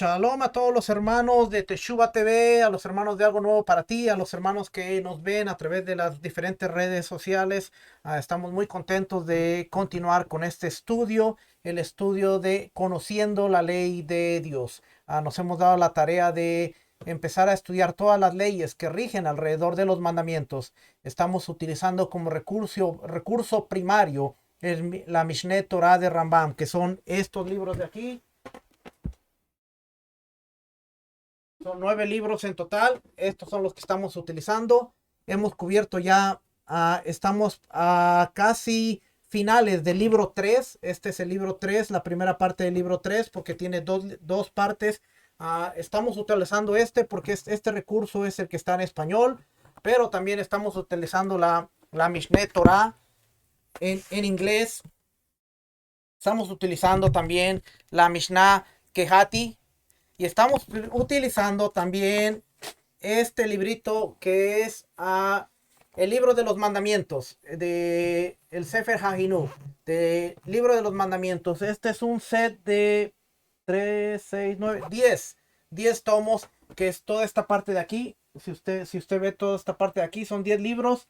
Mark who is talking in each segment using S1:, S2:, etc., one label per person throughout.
S1: Shalom a todos los hermanos de Teshuva TV, a los hermanos de Algo Nuevo para Ti, a los hermanos que nos ven a través de las diferentes redes sociales. Estamos muy contentos de continuar con este estudio, el estudio de Conociendo la Ley de Dios. Nos hemos dado la tarea de empezar a estudiar todas las leyes que rigen alrededor de los mandamientos. Estamos utilizando como recurso primario la Mishneh Torah de Rambam, que son estos libros de aquí. Son 9 libros en total. Estos son los que estamos utilizando. Hemos cubierto ya, estamos a casi finales del libro 3. Este es el libro 3, la primera parte del libro 3, porque tiene dos partes. Estamos utilizando este porque este recurso es el que está en español, pero también estamos utilizando la Mishneh Torah en inglés. Estamos utilizando también la Mishnah Kehati. Y estamos utilizando también este librito que es el libro de los mandamientos, de el Sefer HaHinuch, de libro de los mandamientos. Este es un set de 3, 6, 9, 10 tomos, que es toda esta parte de aquí. Si usted ve toda esta parte de aquí, son 10 libros.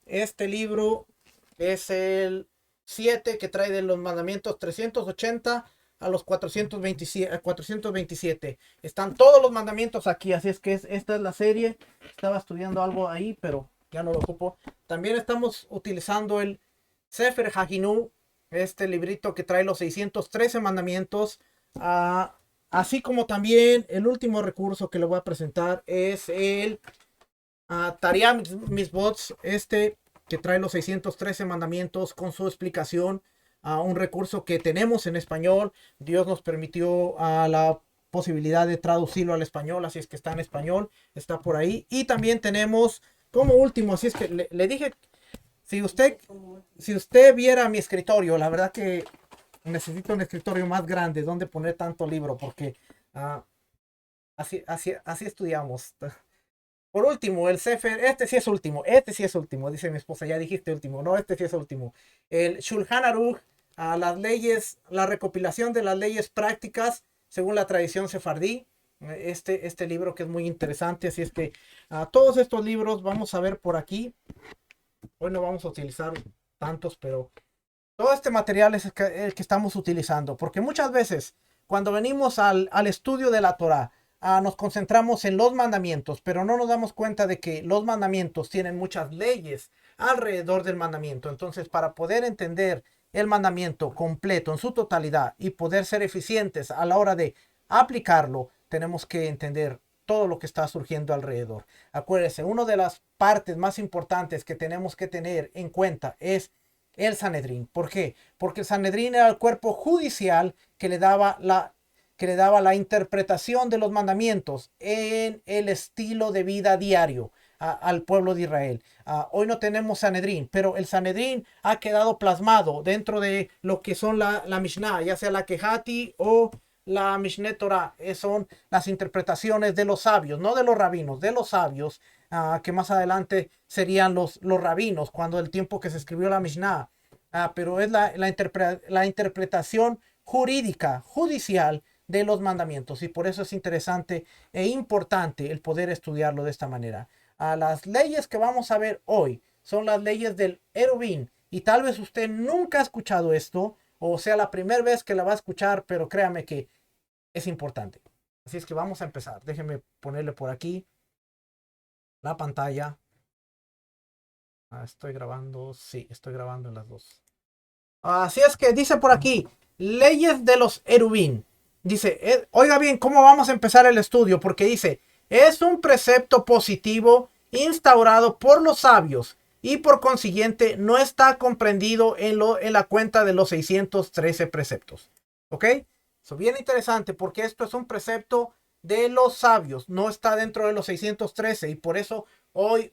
S1: Este libro es el 7 que trae de los mandamientos 380 a los 427. Están todos los mandamientos aquí, así es que esta es la serie. Estaba estudiando algo ahí, pero ya no lo ocupo. También estamos utilizando el Sefer HaHinuch, este librito que trae los 613 mandamientos. Así como también el último recurso que le voy a presentar es el Tariah Mitzvot, que trae los 613 mandamientos con su explicación. Un recurso que tenemos en español. Dios nos permitió la posibilidad de traducirlo al español, así es que está en español, está por ahí. Y también tenemos como último, así es que le dije, si usted viera mi escritorio, la verdad que necesito un escritorio más grande donde poner tanto libro, porque así estudiamos. Por último, el Sefer, este sí es último, dice mi esposa, ya dijiste último, no, este sí es último. El Shulchan Aruch, las leyes, la recopilación de las leyes prácticas según la tradición sefardí. Este libro que es muy interesante, así es que todos estos libros vamos a ver por aquí. Hoy no vamos a utilizar tantos, pero todo este material es el que estamos utilizando, porque muchas veces cuando venimos al estudio de la Torah, nos concentramos en los mandamientos, pero no nos damos cuenta de que los mandamientos tienen muchas leyes alrededor del mandamiento. Entonces, para poder entender el mandamiento completo en su totalidad y poder ser eficientes a la hora de aplicarlo, tenemos que entender todo lo que está surgiendo alrededor. Acuérdense, una de las partes más importantes que tenemos que tener en cuenta es el Sanedrín. ¿Por qué? Porque el Sanedrín era el cuerpo judicial que le daba la interpretación de los mandamientos en el estilo de vida diario al pueblo de Israel. Hoy no tenemos Sanedrín, pero el Sanedrín ha quedado plasmado dentro de lo que son la Mishnah, ya sea la Kehati o la Mishneh Torah. Son las interpretaciones de los sabios, no de los rabinos, de los sabios, que más adelante serían los rabinos, cuando el tiempo que se escribió la Mishnah. Pero es la interpretación jurídica, judicial de los mandamientos, y por eso es interesante e importante el poder estudiarlo de esta manera. Las leyes que vamos a ver hoy son las leyes del Eruvin, y tal vez usted nunca ha escuchado esto, o sea la primera vez que la va a escuchar, pero créame que es importante. Así es que vamos a empezar. Déjenme ponerle por aquí la pantalla. Estoy grabando, sí, estoy grabando en las dos. Así es que dice por aquí, leyes de los Erubín. Dice, oiga bien, ¿cómo vamos a empezar el estudio? Porque dice, es un precepto positivo instaurado por los sabios y por consiguiente no está comprendido en la cuenta de los 613 preceptos. ¿Ok? Eso bien interesante porque esto es un precepto de los sabios, no está dentro de los 613, y por eso hoy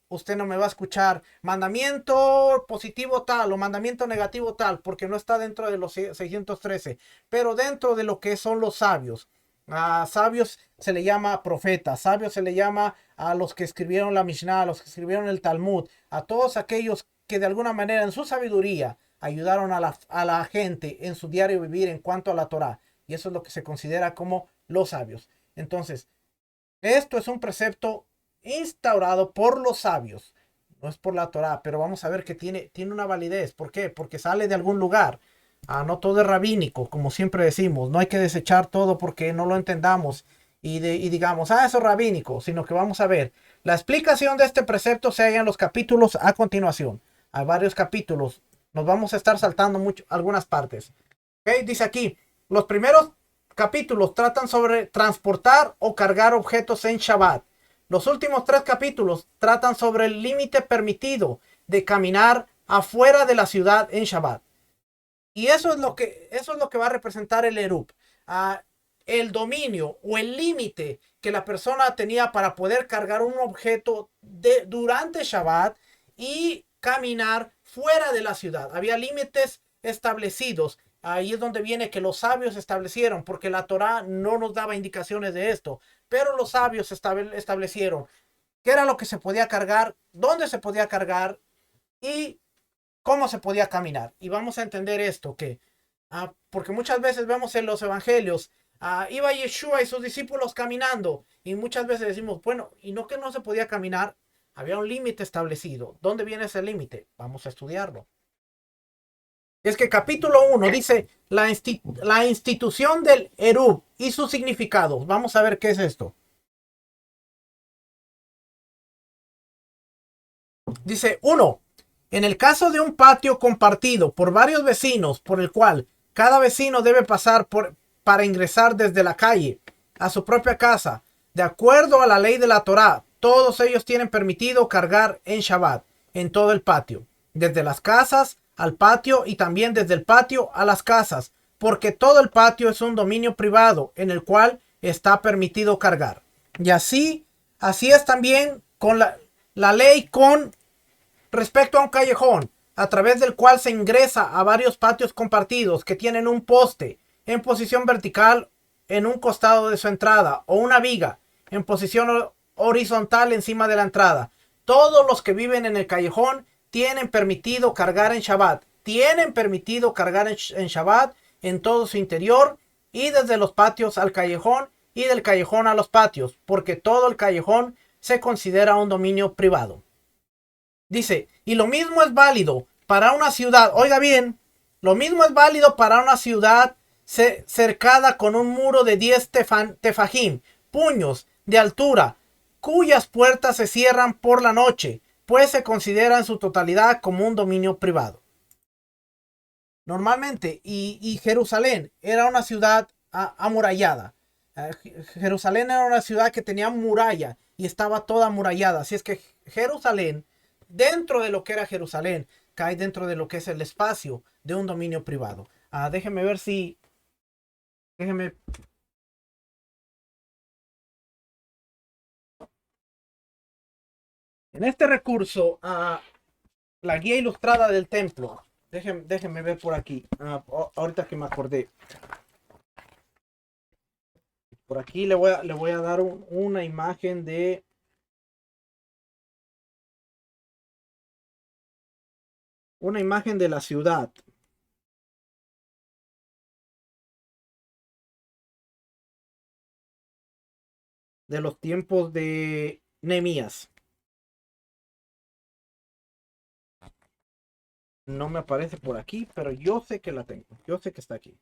S1: usted no me va a escuchar mandamiento positivo tal o mandamiento negativo tal, porque no está dentro de los 613, pero dentro de lo que son los sabios. A sabios se le llama profetas, sabios se le llama a los que escribieron la Mishnah, a los que escribieron el Talmud, a todos aquellos que de alguna manera en su sabiduría ayudaron a la gente en su diario vivir en cuanto a la Torah. Y eso es lo que se considera como los sabios. Entonces, esto es un precepto instaurado por los sabios, no es por la Torá, pero vamos a ver que tiene una validez. ¿Por qué? Porque sale de algún lugar. No todo es rabínico, como siempre decimos. No hay que desechar todo porque no lo entendamos y digamos, eso es rabínico, sino que vamos a ver. La explicación de este precepto se halla en los capítulos a continuación. Hay varios capítulos. Nos vamos a estar saltando mucho, algunas partes. ¿Okay? Dice aquí, los primeros capítulos tratan sobre transportar o cargar objetos en Shabbat. Los últimos 3 capítulos tratan sobre el límite permitido de caminar afuera de la ciudad en Shabbat. Y eso es lo que va a representar el Erup. Ah, el dominio o el límite que la persona tenía para poder cargar un objeto durante Shabbat y caminar fuera de la ciudad. Había límites establecidos. Ahí es donde viene que los sabios establecieron, porque la Torá no nos daba indicaciones de esto, pero los sabios establecieron qué era lo que se podía cargar, dónde se podía cargar y cómo se podía caminar. Y vamos a entender esto, porque muchas veces vemos en los evangelios, iba Yeshua y sus discípulos caminando, y muchas veces decimos, bueno, y no que no se podía caminar, había un límite establecido. ¿Dónde viene ese límite? Vamos a estudiarlo. Es que capítulo 1 dice la institución del Erub y sus significados. Vamos a ver qué es esto. Dice 1. En el caso de un patio compartido por varios vecinos, por el cual cada vecino debe pasar para ingresar desde la calle a su propia casa, de acuerdo a la ley de la Torá, todos ellos tienen permitido cargar en Shabbat, en todo el patio, desde las casas al patio y también desde el patio a las casas, porque todo el patio es un dominio privado en el cual está permitido cargar. Y así es también con la ley con respecto a un callejón, a través del cual se ingresa a varios patios compartidos que tienen un poste en posición vertical en un costado de su entrada o una viga en posición horizontal encima de la entrada. Todos los que viven en el callejón tienen permitido cargar en Shabbat. Tienen permitido cargar en Shabbat en todo su interior y desde los patios al callejón y del callejón a los patios, porque todo el callejón se considera un dominio privado. Dice, y lo mismo es válido para una ciudad, oiga bien, lo mismo es válido para una ciudad cercada con un muro de 10 tefajim, puños de altura, cuyas puertas se cierran por la noche, pues se considera en su totalidad como un dominio privado. Normalmente, y Jerusalén era una ciudad amurallada. Jerusalén era una ciudad que tenía muralla y estaba toda amurallada. Así es que Jerusalén, dentro de lo que era Jerusalén, cae dentro de lo que es el espacio de un dominio privado. Déjenme ver si... Déjenme... En este recurso, la guía ilustrada del templo. Déjenme ver por aquí. Ahorita que me acordé. Por aquí le voy a dar una imagen de la ciudad. De los tiempos de Nehemías. No me aparece por aquí, pero yo sé que la tengo. Yo sé que está aquí.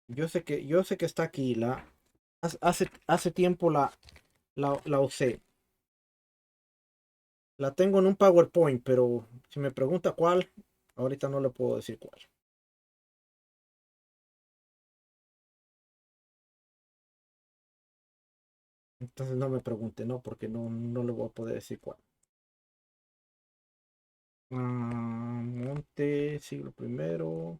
S1: Yo sé que está aquí. Hace tiempo la usé. La tengo en un PowerPoint, pero si me pregunta cuál, ahorita no le puedo decir cuál. Entonces no me pregunte, ¿no? Porque no le voy a poder decir cuál. Monte, siglo primero.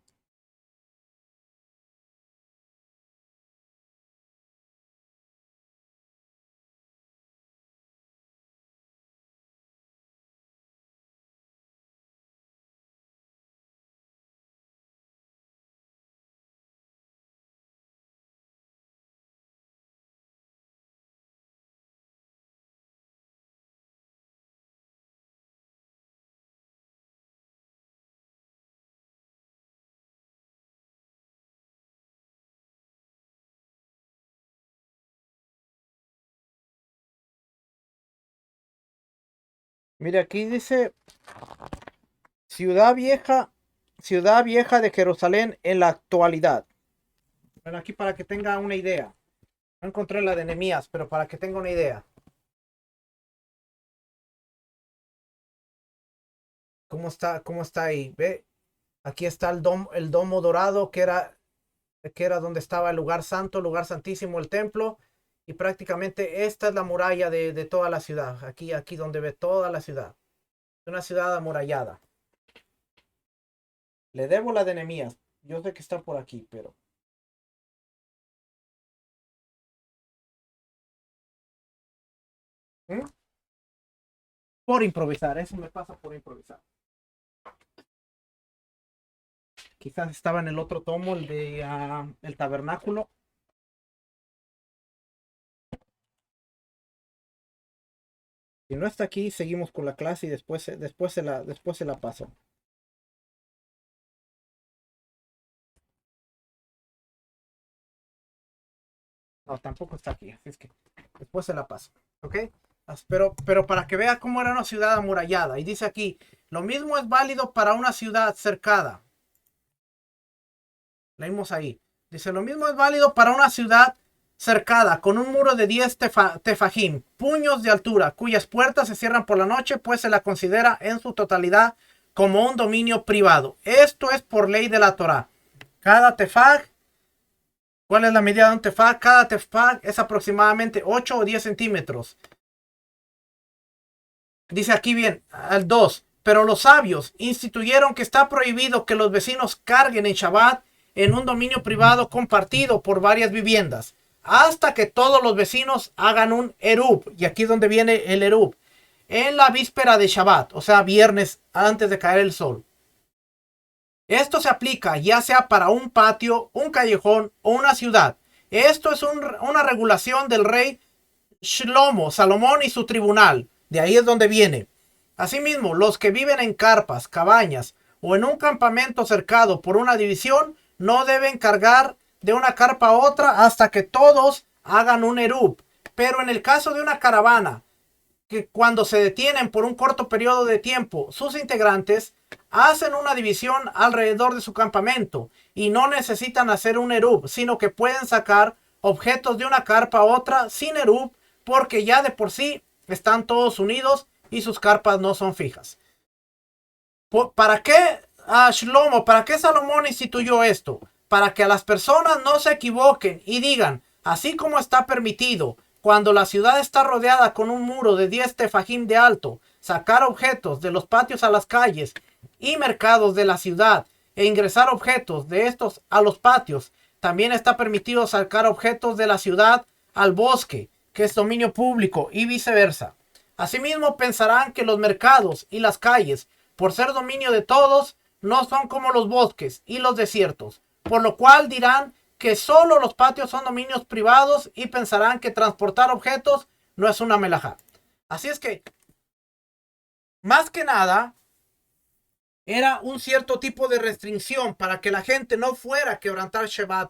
S1: Mire, aquí dice Ciudad Vieja de Jerusalén en la actualidad. Bueno, aquí para que tenga una idea. No encontré la de Nehemías, pero para que tenga una idea. Cómo está ahí? ¿Ve? Aquí está el domo dorado, que era donde estaba el lugar santo, el lugar santísimo, el templo. Y prácticamente esta es la muralla de toda la ciudad. Aquí donde ve toda la ciudad. Es una ciudad amurallada. Le debo la de Nehemías. Yo sé que está por aquí, pero... ¿Mm? Por improvisar, eso me pasa por improvisar. Quizás estaba en el otro tomo, el de el tabernáculo. Si no está aquí, seguimos con la clase y después se la paso. No, tampoco está aquí, así es que después se la paso. ¿Ok? Pero para que vea cómo era una ciudad amurallada. Y dice aquí, lo mismo es válido para una ciudad cercada. Leímos ahí. Dice, lo mismo es válido para una ciudad cercada, con un muro de 10 tefajim, puños de altura, cuyas puertas se cierran por la noche, pues se la considera en su totalidad como un dominio privado. Esto es por ley de la Torá. Cada tefaj, ¿cuál es la medida de un tefaj? Cada tefaj es aproximadamente 8 o 10 centímetros. Dice aquí bien, al 2. Pero los sabios instituyeron que está prohibido que los vecinos carguen en Shabbat en un dominio privado compartido por varias viviendas, hasta que todos los vecinos hagan un erub. Y aquí es donde viene el erub. En la víspera de Shabbat, o sea, viernes antes de caer el sol. Esto se aplica ya sea para un patio, un callejón o una ciudad. Esto es una regulación del rey Shlomo, Salomón y su tribunal. De ahí es donde viene. Asimismo, los que viven en carpas, cabañas o en un campamento cercado por una división no deben cargar de una carpa a otra hasta que todos hagan un erub. Pero en el caso de una caravana, que cuando se detienen por un corto periodo de tiempo, sus integrantes hacen una división alrededor de su campamento y no necesitan hacer un erub, sino que pueden sacar objetos de una carpa a otra sin erub porque ya de por sí están todos unidos y sus carpas no son fijas. ¿Para qué Shlomo, para qué Salomón instituyó esto? Para que a las personas no se equivoquen y digan, así como está permitido, cuando la ciudad está rodeada con un muro de 10 tefajim de alto, sacar objetos de los patios a las calles y mercados de la ciudad e ingresar objetos de estos a los patios, también está permitido sacar objetos de la ciudad al bosque, que es dominio público, y viceversa. Asimismo, pensarán que los mercados y las calles, por ser dominio de todos, no son como los bosques y los desiertos, por lo cual dirán que solo los patios son dominios privados y pensarán que transportar objetos no es una melajá. Así es que, más que nada, era un cierto tipo de restricción para que la gente no fuera a quebrantar Shabbat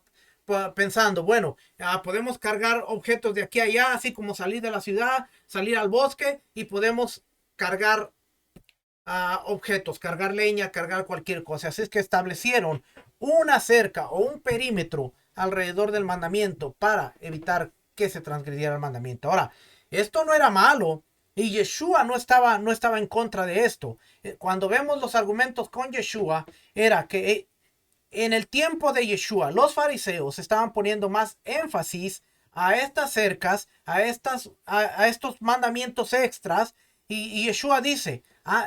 S1: pensando, bueno, podemos cargar objetos de aquí a allá, así como salir de la ciudad, salir al bosque y podemos cargar objetos, cargar leña, cargar cualquier cosa. Así es que establecieron una cerca o un perímetro alrededor del mandamiento para evitar que se transgrediera el mandamiento. Ahora, esto no era malo y Yeshua no estaba en contra de esto. Cuando vemos los argumentos con Yeshua, era que en el tiempo de Yeshua, los fariseos estaban poniendo más énfasis a estas cercas, a estos mandamientos extras, y Yeshua dice,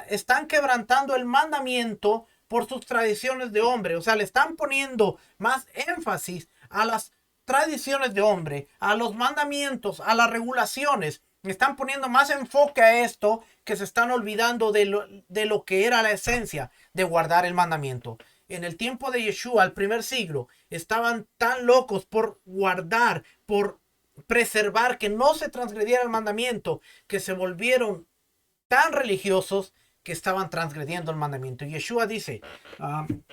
S1: están quebrantando el mandamiento por sus tradiciones de hombre, o sea, le están poniendo más énfasis a las tradiciones de hombre, a los mandamientos, a las regulaciones, le están poniendo más enfoque a esto que se están olvidando de lo que era la esencia de guardar el mandamiento. En el tiempo de Yeshua, al primer siglo, estaban tan locos por guardar, por preservar, que no se transgrediera el mandamiento, que se volvieron tan religiosos que estaban transgrediendo el mandamiento. Y Yeshua dice,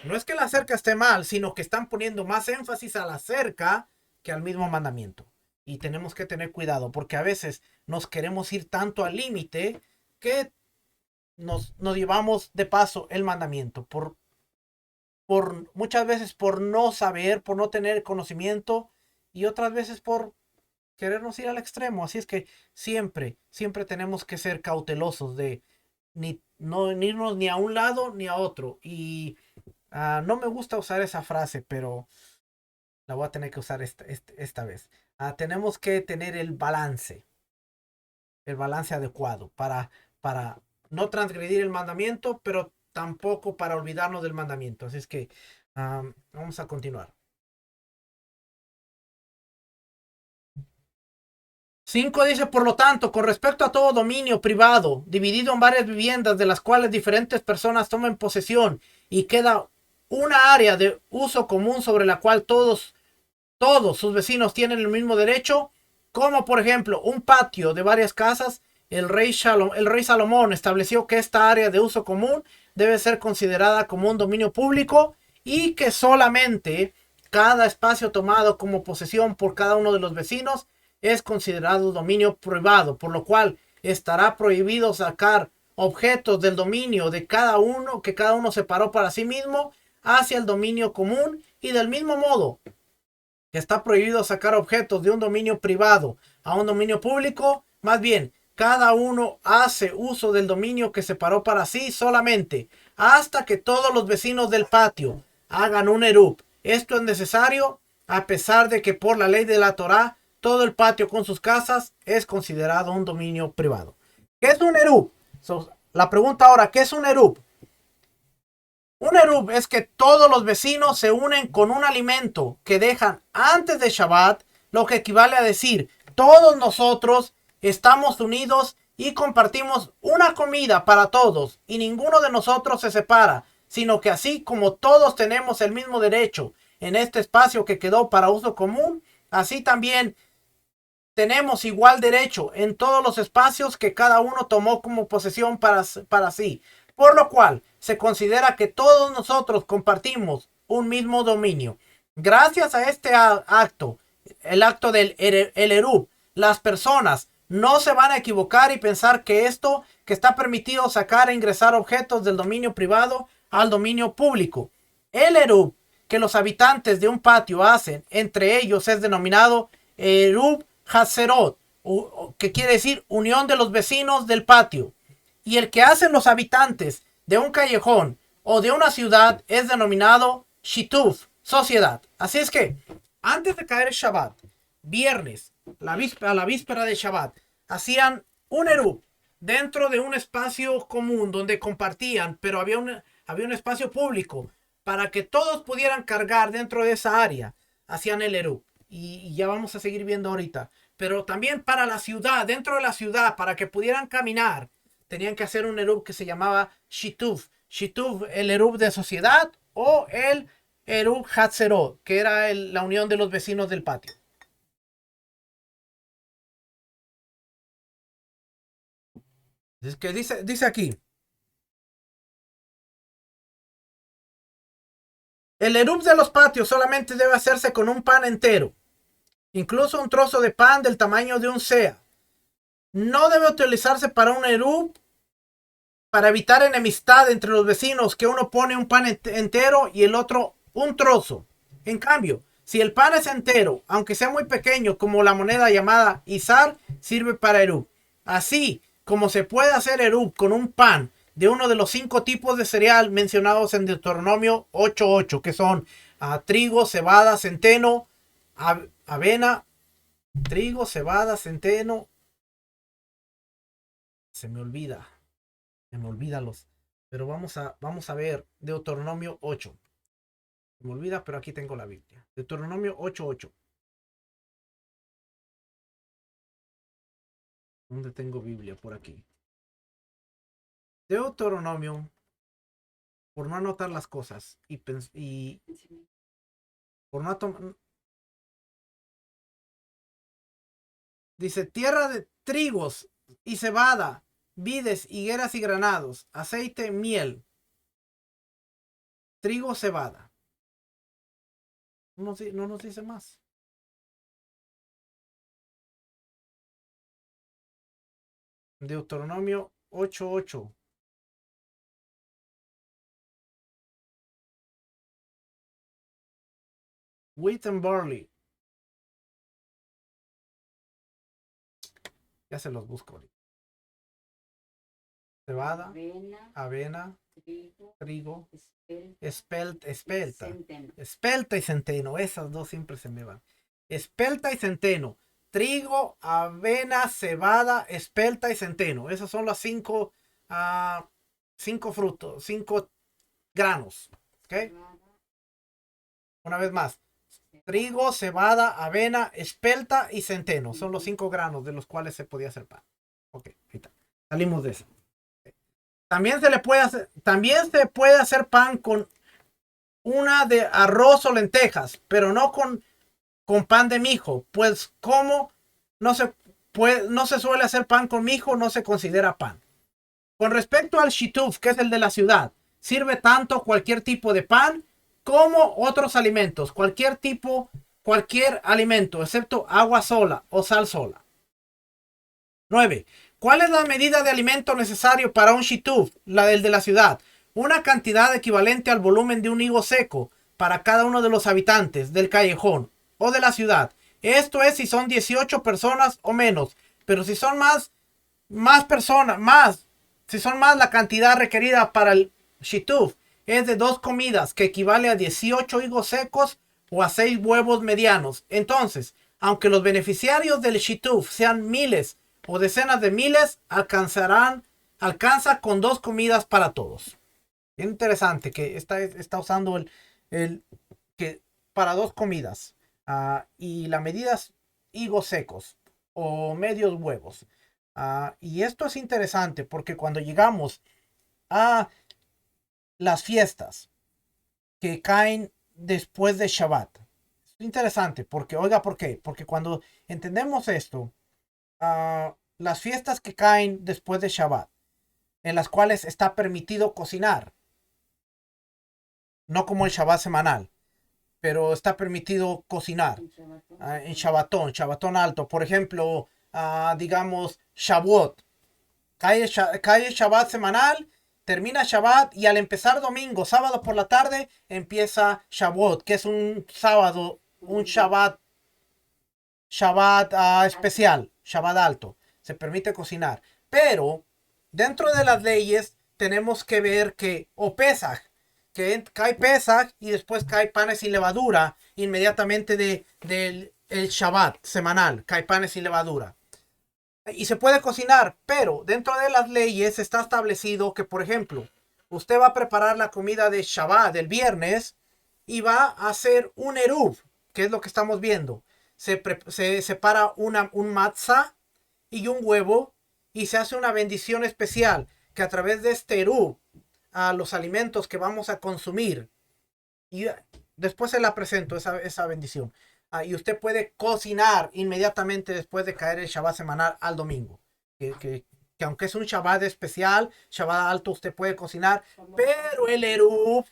S1: no es que la cerca esté mal, sino que están poniendo más énfasis a la cerca que al mismo mandamiento. Y tenemos que tener cuidado, porque a veces nos queremos ir tanto al límite que nos llevamos de paso el mandamiento, por muchas veces por no saber, por no tener conocimiento y otras veces por querernos ir al extremo. Así es que siempre tenemos que ser cautelosos de no irnos ni a un lado ni a otro. Y no me gusta usar esa frase, pero la voy a tener que usar esta vez. Tenemos que tener el balance adecuado para no transgredir el mandamiento, pero tampoco para olvidarnos del mandamiento. Así es que vamos a continuar. 5 dice, por lo tanto, con respecto a todo dominio privado, dividido en varias viviendas de las cuales diferentes personas tomen posesión y queda una área de uso común sobre la cual todos sus vecinos tienen el mismo derecho, como por ejemplo un patio de varias casas, el rey Salomón estableció que esta área de uso común debe ser considerada como un dominio público y que solamente cada espacio tomado como posesión por cada uno de los vecinos es considerado dominio privado, por lo cual estará prohibido sacar objetos del dominio de cada uno que cada uno separó para sí mismo hacia el dominio común, y del mismo modo que está prohibido sacar objetos de un dominio privado a un dominio público, más bien, cada uno hace uso del dominio que separó para sí solamente hasta que todos los vecinos del patio hagan un erup. Esto es necesario a pesar de que por la ley de la Torá todo el patio con sus casas es considerado un dominio privado. ¿Qué es un erup? La pregunta ahora, ¿qué es un erup? Un eruv es que todos los vecinos se unen con un alimento que dejan antes de Shabbat, lo que equivale a decir, todos nosotros estamos unidos y compartimos una comida para todos y ninguno de nosotros se separa, sino que así como todos tenemos el mismo derecho en este espacio que quedó para uso común, así también tenemos igual derecho en todos los espacios que cada uno tomó como posesión para sí. Por lo cual, se considera que todos nosotros compartimos un mismo dominio. Gracias a este acto, el acto del el Eruv, las personas no se van a equivocar y pensar que esto que está permitido sacar e ingresar objetos del dominio privado al dominio público. El Eruv que los habitantes de un patio hacen entre ellos es denominado Eruv Hatzerot, que quiere decir unión de los vecinos del patio. Y el que hacen los habitantes de un callejón o de una ciudad es denominado Shituf, sociedad. Así es que, antes de caer el Shabbat, viernes, a la víspera de Shabbat, hacían un eruv dentro de un espacio común donde compartían, pero había un espacio público para que todos pudieran cargar dentro de esa área. Hacían el eruv. Y ya vamos a seguir viendo ahorita. Pero también para la ciudad, dentro de la ciudad, para que pudieran caminar, tenían que hacer un eruv que se llamaba Shituf. Shituf, el eruv de sociedad, o el eruv Hatzerot, que era la unión de los vecinos del patio. Es que dice aquí, el eruv de los patios solamente debe hacerse con un pan entero, incluso un trozo de pan del tamaño de un sea. No debe utilizarse para un eruv para evitar enemistad entre los vecinos, que uno pone un pan entero y el otro un trozo. En cambio, si el pan es entero, aunque sea muy pequeño, como la moneda llamada izar, sirve para eruv. Así como se puede hacer eruv con un pan de uno de los 5 tipos de cereal mencionados en Deuteronomio 8:8, que son trigo, cebada, centeno, avena, trigo, cebada, centeno. Se me olvida. Me olvida los. Pero vamos a ver Deuteronomio 8. Me olvida, pero aquí tengo la Biblia. Deuteronomio 8:8. ¿Dónde tengo Biblia? Por aquí. Deuteronomio, por no anotar las cosas y por no tomar. Dice: tierra de trigos y cebada, vides, higueras y granados, aceite, miel, trigo, cebada. No nos dice más. Deuteronomio 8:8. Wheat and barley. Ya se los busco ahorita. Cebada, avena, trigo, espelta. Espelta y centeno. Esas dos siempre se me van. Espelta y centeno. Trigo, avena, cebada, espelta y centeno. Esos son los cinco frutos, 5 granos. ¿Ok? Una vez más. Trigo, cebada, avena, espelta y centeno. Son los 5 granos de los cuales se podía hacer pan. Ok, ahí está. Salimos de eso. También se puede hacer pan con una de arroz o lentejas, pero no con pan de mijo. Pues como no se suele hacer pan con mijo, no se considera pan. Con respecto al shituf, que es el de la ciudad, sirve tanto cualquier tipo de pan como otros alimentos. Cualquier alimento, excepto agua sola o sal sola. 9. ¿Cuál es la medida de alimento necesario para un shituf? La del de la ciudad. Una cantidad equivalente al volumen de un higo seco para cada uno de los habitantes del callejón o de la ciudad. Esto es si son 18 personas o menos. Pero si son si son más, la cantidad requerida para el shituf es de 2 comidas, que equivale a 18 higos secos o a 6 huevos medianos. Entonces, aunque los beneficiarios del shituf sean miles o decenas de miles, alcanza con 2 comidas para todos. Bien interesante que está usando que para 2 comidas. Y la medida es higos secos o medios huevos. Y esto es interesante porque cuando llegamos a las fiestas que caen después de Shabbat, es interesante porque, oiga, ¿por qué? Porque cuando entendemos esto, las fiestas que caen después de Shabbat, en las cuales está permitido cocinar, no como el Shabbat semanal, pero está permitido cocinar en Shabbatón alto. Por ejemplo, digamos, Shavuot. Cae el Shabbat semanal, termina Shabbat y al empezar domingo, sábado por la tarde, empieza Shavuot, que es un sábado, un Shabbat especial, Shabbat alto. Se permite cocinar. Pero dentro de las leyes tenemos que ver o Pesaj, que cae Pesaj y después cae panes sin levadura inmediatamente del el Shabbat semanal, cae panes sin levadura. Y se puede cocinar, pero dentro de las leyes está establecido que, por ejemplo, usted va a preparar la comida de Shabbat del viernes y va a hacer un eruv, que es lo que estamos viendo. Se separa un matzah y un huevo y se hace una bendición especial que a través de este eruv a los alimentos que vamos a consumir, y después se la presento esa bendición. Y usted puede cocinar inmediatamente después de caer el Shabbat semanal al domingo. Que aunque es un Shabbat especial, Shabbat alto, usted puede cocinar, pero el Eruv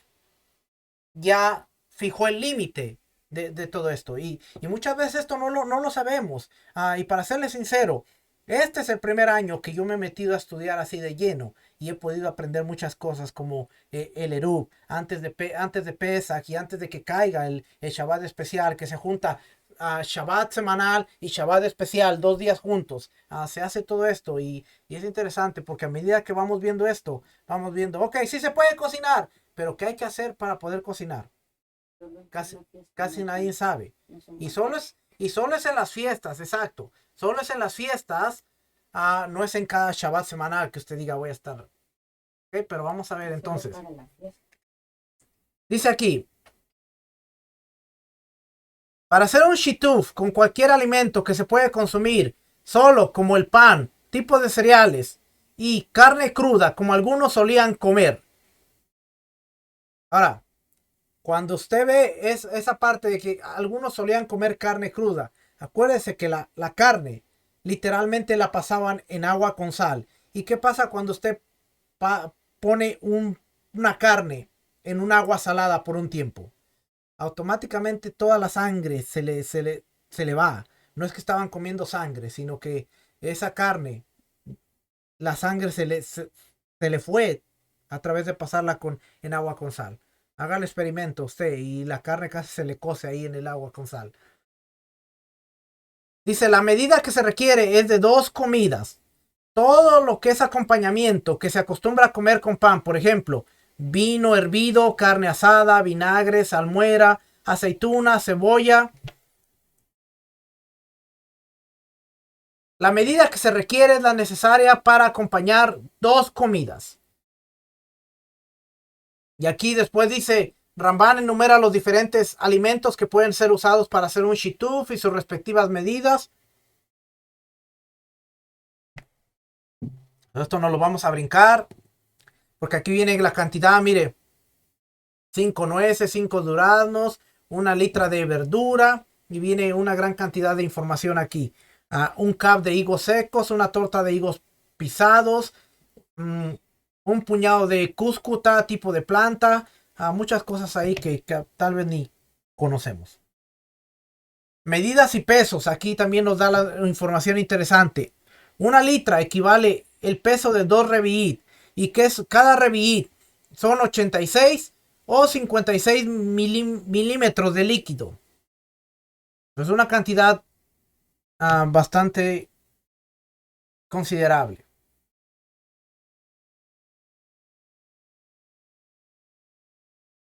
S1: ya fijó el límite de todo esto. Y muchas veces esto no lo sabemos. Y para serle sincero, este es el primer año que yo me he metido a estudiar así de lleno y he podido aprender muchas cosas como el Eruv, antes de Pesach y antes de que caiga el Shabbat especial, que se junta Shabbat semanal y Shabbat especial, 2 días juntos. Se hace todo esto y es interesante porque a medida que vamos viendo esto, vamos viendo, ok, sí se puede cocinar, pero ¿qué hay que hacer para poder cocinar? Casi nadie sabe. Y solo es en las fiestas, exacto. Solo es en las fiestas, no es en cada Shabbat semanal que usted diga voy a estar. Okay, pero vamos a ver entonces. Dice aquí, para hacer un shituf con cualquier alimento que se puede consumir solo, como el pan, tipos de cereales y carne cruda, como algunos solían comer. Ahora, cuando usted ve esa parte de que algunos solían comer carne cruda, acuérdese que la carne literalmente la pasaban en agua con sal. ¿Y qué pasa cuando usted pone una carne en un agua salada por un tiempo? Automáticamente toda la sangre se le va. No es que estaban comiendo sangre, sino que esa carne, la sangre se le fue a través de pasarla en agua con sal. Haga el experimento usted y la carne casi se le cose ahí en el agua con sal. Dice, la medida que se requiere es de 2 comidas. Todo lo que es acompañamiento que se acostumbra a comer con pan, por ejemplo, vino hervido, carne asada, vinagre, salmuera, aceituna, cebolla. La medida que se requiere es la necesaria para acompañar 2 comidas. Y aquí después dice, Ramban enumera los diferentes alimentos que pueden ser usados para hacer un shituf y sus respectivas medidas. Esto no lo vamos a brincar, porque aquí viene la cantidad, mire, 5 nueces, 5 duraznos, 1 litra de verdura, y viene una gran cantidad de información aquí. Un cup de higos secos, una torta de higos pisados, un puñado de cúscuta, tipo de planta, muchas cosas ahí que tal vez ni conocemos. Medidas y pesos, aquí también nos da la información interesante. 1 litra equivale el peso de 2 revi'it, y que es cada revi'it son 86 o 56 milímetros de líquido. Es una cantidad bastante considerable.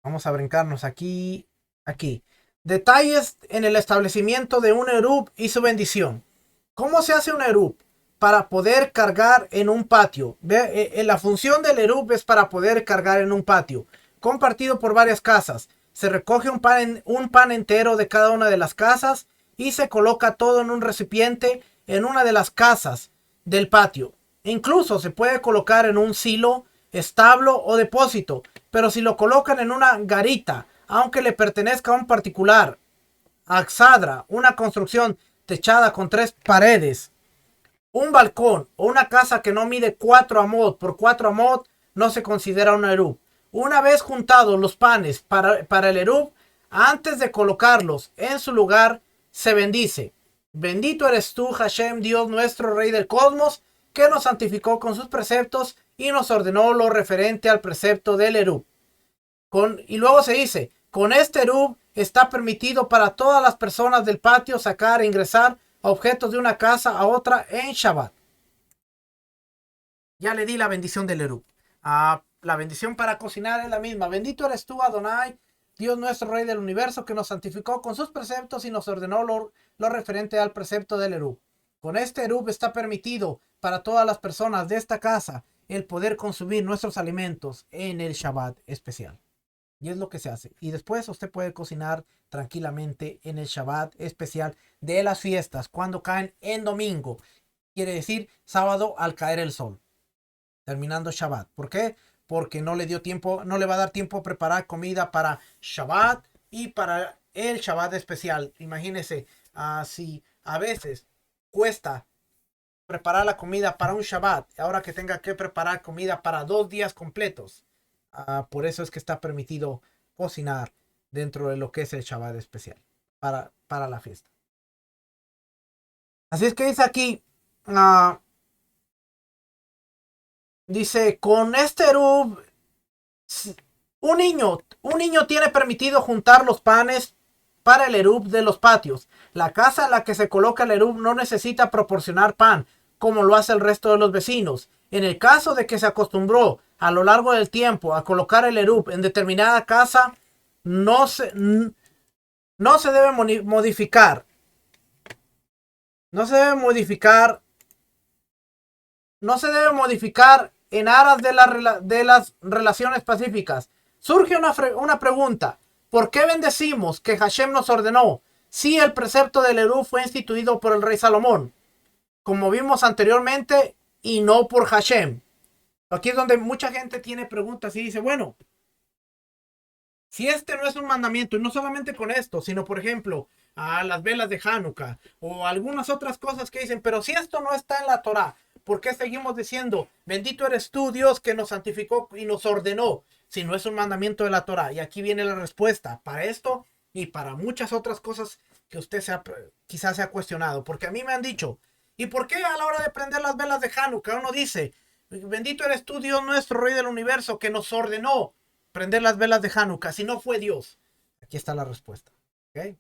S1: Vamos a brincarnos aquí. Aquí. Detalles en el establecimiento de un eruv y su bendición. ¿Cómo se hace un eruv? Para poder cargar en un patio. La función del eruv es para poder cargar en un patio, compartido por varias casas. Se recoge un pan entero de cada una de las casas y se coloca todo en un recipiente en una de las casas del patio. Incluso se puede colocar en un silo, establo o depósito, pero si lo colocan en una garita, aunque le pertenezca a un particular, axadra, una construcción techada con 3 paredes, un balcón o una casa que no mide 4 amot por 4 amot, no se considera un eruv. Una vez juntados los panes para el eruv, antes de colocarlos en su lugar, se bendice. Bendito eres tú, Hashem, Dios nuestro, Rey del cosmos, que nos santificó con sus preceptos y nos ordenó lo referente al precepto del eruv. Y luego se dice, con este eruv está permitido para todas las personas del patio sacar e ingresar objetos de una casa a otra en Shabbat. Ya le di la bendición del eruv. La bendición para cocinar es la misma. Bendito eres tú, Adonai, Dios nuestro, Rey del universo, que nos santificó con sus preceptos y nos ordenó lo referente al precepto del eruv. Con este eruv está permitido para todas las personas de esta casa el poder consumir nuestros alimentos en el Shabbat especial. Y es lo que se hace. Y después usted puede cocinar tranquilamente en el Shabbat especial de las fiestas, cuando caen en domingo. Quiere decir sábado al caer el sol, terminando Shabbat. ¿Por qué? Porque no le dio tiempo, no le va a dar tiempo a preparar comida para Shabbat y para el Shabbat especial. Imagínese, si a veces cuesta preparar la comida para un Shabbat, ahora que tenga que preparar comida para 2 días completos. Por eso es que está permitido cocinar dentro de lo que es el Shabbat especial para la fiesta. Así es que dice aquí, dice, con este eruv, un niño tiene permitido juntar los panes para el eruv de los patios. La casa en la que se coloca el eruv no necesita proporcionar pan, como lo hace el resto de los vecinos. En el caso de que se acostumbró a lo largo del tiempo a colocar el eruv en determinada casa, no se debe modificar. No se debe modificar. No se debe modificar en aras de las relaciones pacíficas. Surge una pregunta. ¿Por qué bendecimos que Hashem nos ordenó si el precepto del eruv fue instituido por el rey Salomón, como vimos anteriormente, y no por Hashem? Aquí es donde mucha gente tiene preguntas y dice, bueno, si este no es un mandamiento, y no solamente con esto, sino por ejemplo, a las velas de Hanukkah o algunas otras cosas que dicen, pero si esto no está en la Torah, ¿por qué seguimos diciendo, bendito eres tú, Dios, que nos santificó y nos ordenó, si no es un mandamiento de la Torah? Y aquí viene la respuesta para esto y para muchas otras cosas que usted quizás se ha cuestionado. Porque a mí me han dicho, ¿y por qué a la hora de prender las velas de Hanukkah uno dice, bendito eres tú, Dios nuestro, Rey del universo, que nos ordenó? prender las velas de Hanukkah si no fue Dios? Aquí está la respuesta. ¿Okay?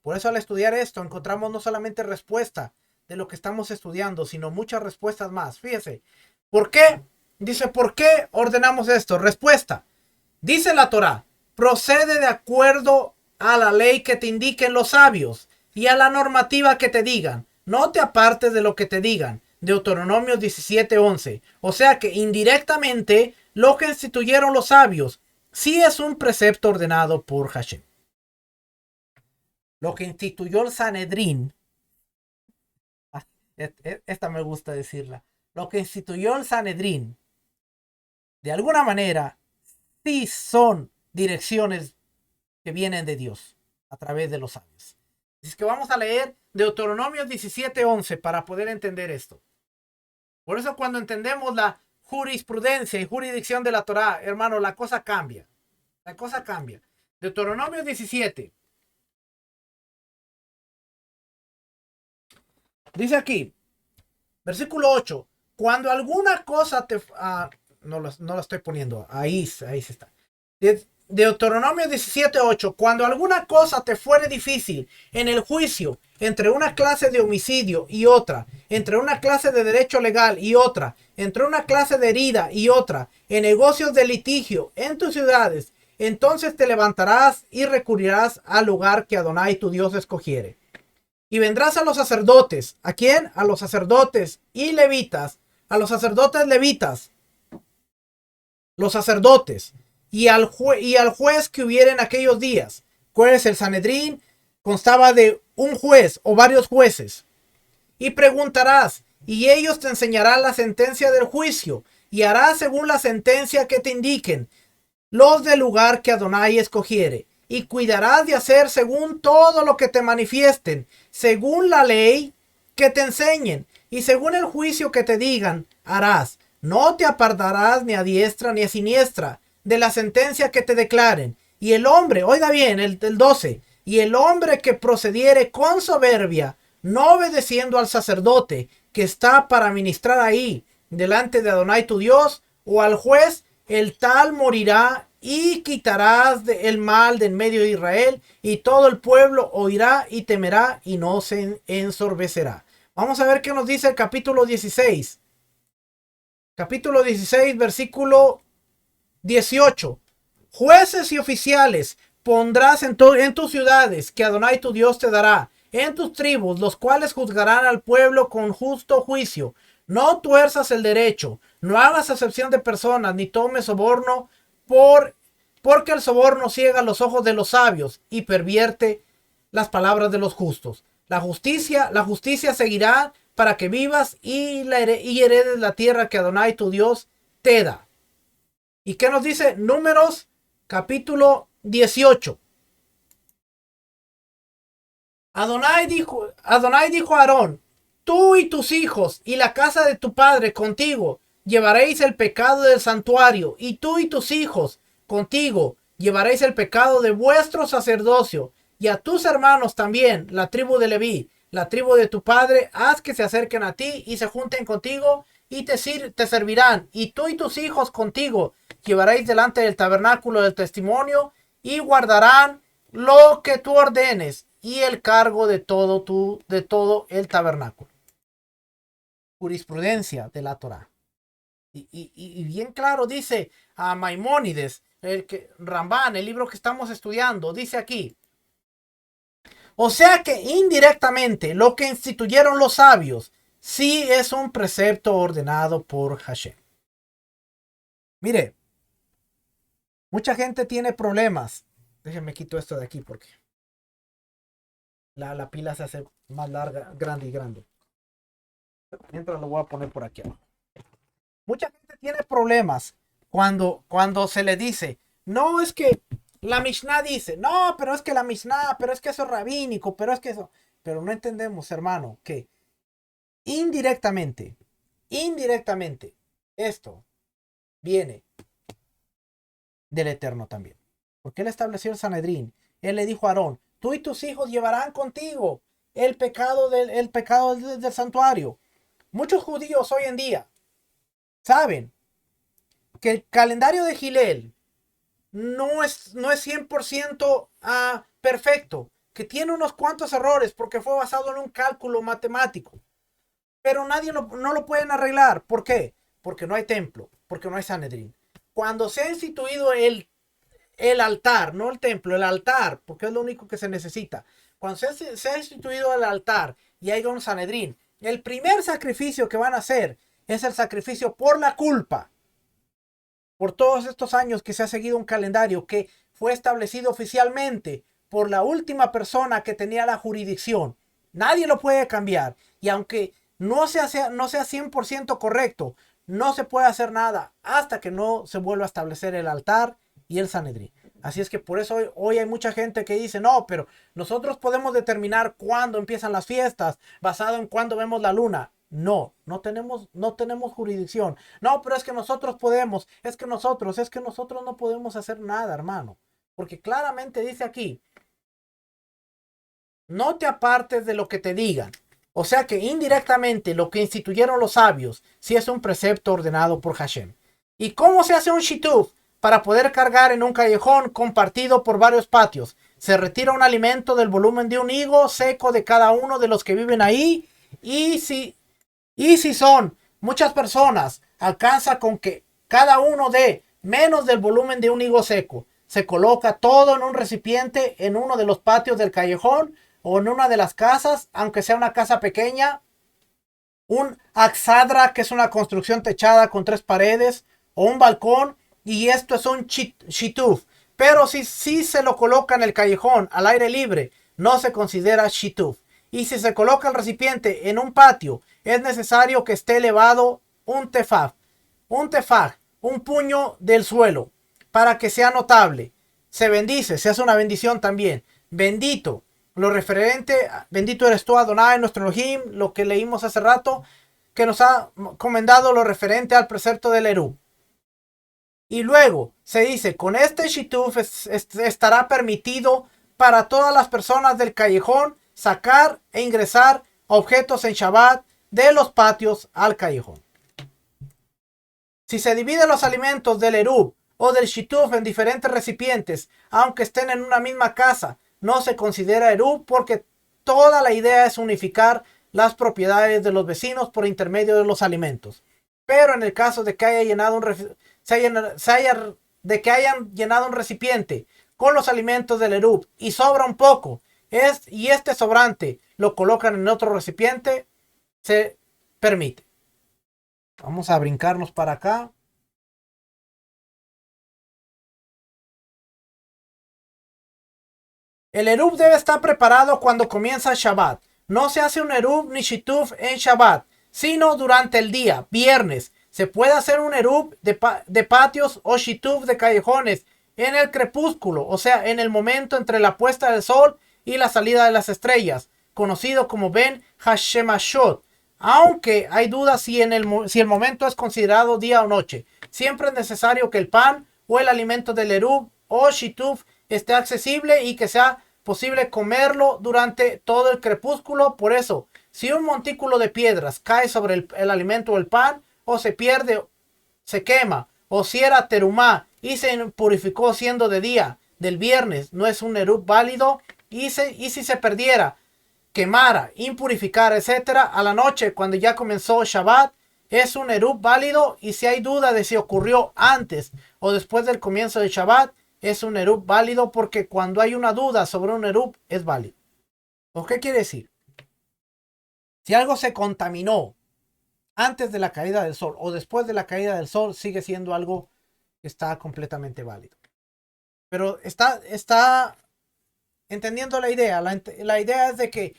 S1: Por eso al estudiar esto encontramos no solamente respuesta de lo que estamos estudiando, sino muchas respuestas más. Fíjese, ¿por qué? Dice, ¿por qué ordenamos esto? Respuesta. Dice la Torá, procede de acuerdo a la ley que te indiquen los sabios y a la normativa que te digan. No te apartes de lo que te digan. Deuteronomio 17:11. O sea que indirectamente lo que instituyeron los sabios sí es un precepto ordenado por Hashem. Lo que instituyó el Sanedrín, esta me gusta decirla, lo que instituyó el Sanedrín, de alguna manera, sí son direcciones que vienen de Dios a través de los sabios. Es que vamos a leer Deuteronomio 17:11 para poder entender esto. Por eso cuando entendemos la jurisprudencia y jurisdicción de la Torá, hermano, la cosa cambia. La cosa cambia. Deuteronomio 17. Dice aquí, versículo 8. Cuando alguna cosa te... no la estoy poniendo. Ahí se está. Deuteronomio 17:8. Cuando alguna cosa te fuere difícil en el juicio entre una clase de homicidio y otra, entre una clase de derecho legal y otra, entre una clase de herida y otra, en negocios de litigio en tus ciudades, entonces te levantarás y recurrirás al lugar que Adonai tu Dios escogiere. Y vendrás a los sacerdotes. ¿A quién? A los sacerdotes y levitas. A los sacerdotes levitas. Los sacerdotes. Y al juez que hubiera en aquellos días. ¿Cuál es el Sanedrín? Constaba de un juez o varios jueces. Y preguntarás, y ellos te enseñarán la sentencia del juicio, y harás según la sentencia que te indiquen los del lugar que Adonai escogiere, y cuidarás de hacer según todo lo que te manifiesten, según la ley que te enseñen, y según el juicio que te digan, harás. No te apartarás ni a diestra ni a siniestra de la sentencia que te declaren. Y el hombre, oiga bien, el 12, y el hombre que procediere con soberbia, no obedeciendo al sacerdote que está para ministrar ahí, delante de Adonai tu Dios, o al juez, el tal morirá, y quitarás el mal de en medio de Israel, y todo el pueblo oirá y temerá, y no se ensorbecerá. Vamos a ver qué nos dice el capítulo 16. Capítulo 16, versículo 18. Jueces y oficiales pondrás en tus ciudades que Adonai tu Dios te dará, en tus tribus, los cuales juzgarán al pueblo con justo juicio. No tuerzas el derecho, no hagas acepción de personas, ni tomes soborno, porque el soborno ciega los ojos de los sabios y pervierte las palabras de los justos. La justicia seguirá para que vivas y heredes la tierra que Adonai tu Dios te da. ¿Y qué nos dice? Números capítulo 18. Adonai dijo a Aarón, tú y tus hijos y la casa de tu padre contigo llevaréis el pecado del santuario, y tú y tus hijos contigo llevaréis el pecado de vuestro sacerdocio, y a tus hermanos también, la tribu de Leví, la tribu de tu padre, haz que se acerquen a ti y se junten contigo y te servirán, y tú y tus hijos contigo llevaréis delante del tabernáculo del testimonio y guardarán lo que tú ordenes y el cargo de todo el tabernáculo. Jurisprudencia de la Torá. Y bien claro dice a Maimónides, Rambán, el libro que estamos estudiando, dice aquí. O sea que indirectamente lo que instituyeron los sabios sí es un precepto ordenado por Hashem. Mire, mucha gente tiene problemas. Déjenme quito esto de aquí porque la pila se hace más larga, grande y grande. Mientras lo voy a poner por aquí abajo. Mucha gente tiene problemas cuando se le dice, no, es que la Mishnah dice, no, pero es que la Mishnah, pero es que eso es rabínico, pero es que eso. Pero no entendemos, hermano, que indirectamente, esto viene del Eterno también. Porque él estableció el Sanedrín. Él le dijo a Aarón, tú y tus hijos llevarán contigo el pecado del santuario. Muchos judíos hoy en día saben que el calendario de Gilel no es 100% perfecto, que tiene unos cuantos errores porque fue basado en un cálculo matemático, pero no lo pueden arreglar. ¿Por qué? Porque no hay templo, porque no hay Sanedrín. Cuando se ha instituido el altar, no el templo, el altar, porque es lo único que se necesita. Cuando se ha instituido el altar y hay un Sanedrín, el primer sacrificio que van a hacer es el sacrificio por la culpa. Por todos estos años que se ha seguido un calendario que fue establecido oficialmente por la última persona que tenía la jurisdicción. Nadie lo puede cambiar. Y aunque no sea 100% correcto, no se puede hacer nada hasta que no se vuelva a establecer el altar y el Sanedrín. Así es que por eso hoy hay mucha gente que dice, no, pero nosotros podemos determinar cuándo empiezan las fiestas basado en cuándo vemos la luna. No tenemos jurisdicción. No, pero es que nosotros podemos, es que nosotros no podemos hacer nada, hermano. Porque claramente dice aquí, no te apartes de lo que te digan. O sea que indirectamente lo que instituyeron los sabios sí es un precepto ordenado por Hashem. ¿Y cómo se hace un shituf? Para poder cargar en un callejón compartido por varios patios. Se retira un alimento del volumen de un higo seco de cada uno de los que viven ahí. Y si son muchas personas, alcanza con que cada uno dé menos del volumen de un higo seco. Se coloca todo en un recipiente en uno de los patios del callejón o en una de las casas, aunque sea una casa pequeña. Un axadra, que es una construcción techada con 3 paredes, o un balcón, y esto es un shituf. Pero si se lo coloca en el callejón al aire libre, no se considera shituf. Y si se coloca el recipiente en un patio, es necesario que esté elevado un tefaj, un puño del suelo, para que sea notable. Se bendice, se hace una bendición también. Bendito, lo referente, bendito eres tú, Adonai, nuestro Elohim, lo que leímos hace rato, que nos ha comendado lo referente al precepto del Erub. Y luego se dice, con este shituf estará permitido para todas las personas del callejón sacar e ingresar objetos en Shabbat de los patios al callejón. Si se dividen los alimentos del Erub o del shituf en diferentes recipientes, aunque estén en una misma casa, no se considera Erub porque toda la idea es unificar las propiedades de los vecinos por intermedio de los alimentos. Pero en el caso de que hayan llenado un recipiente con los alimentos del Erub y sobra un poco, y este sobrante lo colocan en otro recipiente, se permite. Vamos a brincarnos para acá. El Erub debe estar preparado cuando comienza Shabbat. No se hace un Erub ni Shituf en Shabbat, sino durante el día, viernes. Se puede hacer un Erub de patios o Shituf de callejones en el crepúsculo, o sea, en el momento entre la puesta del sol y la salida de las estrellas, conocido como Ben Hashemashot. Aunque hay dudas si el momento es considerado día o noche. Siempre es necesario que el pan o el alimento del Erub o Shituf esté accesible y que sea posible comerlo durante todo el crepúsculo. Por eso, si un montículo de piedras cae sobre el alimento o el pan, o se pierde, se quema, o si era terumá y se purificó siendo de día del viernes, no es un Erub válido. Y si se perdiera, quemara, impurificara, etcétera, a la noche cuando ya comenzó Shabbat, es un Erub válido. Y si hay duda de si ocurrió antes o después del comienzo de Shabbat, es un Erub válido, porque cuando hay una duda sobre un Erub es válido. ¿Qué quiere decir? Si algo se contaminó antes de la caída del sol o después de la caída del sol, sigue siendo algo que está completamente válido. Pero está entendiendo la idea. La idea es de que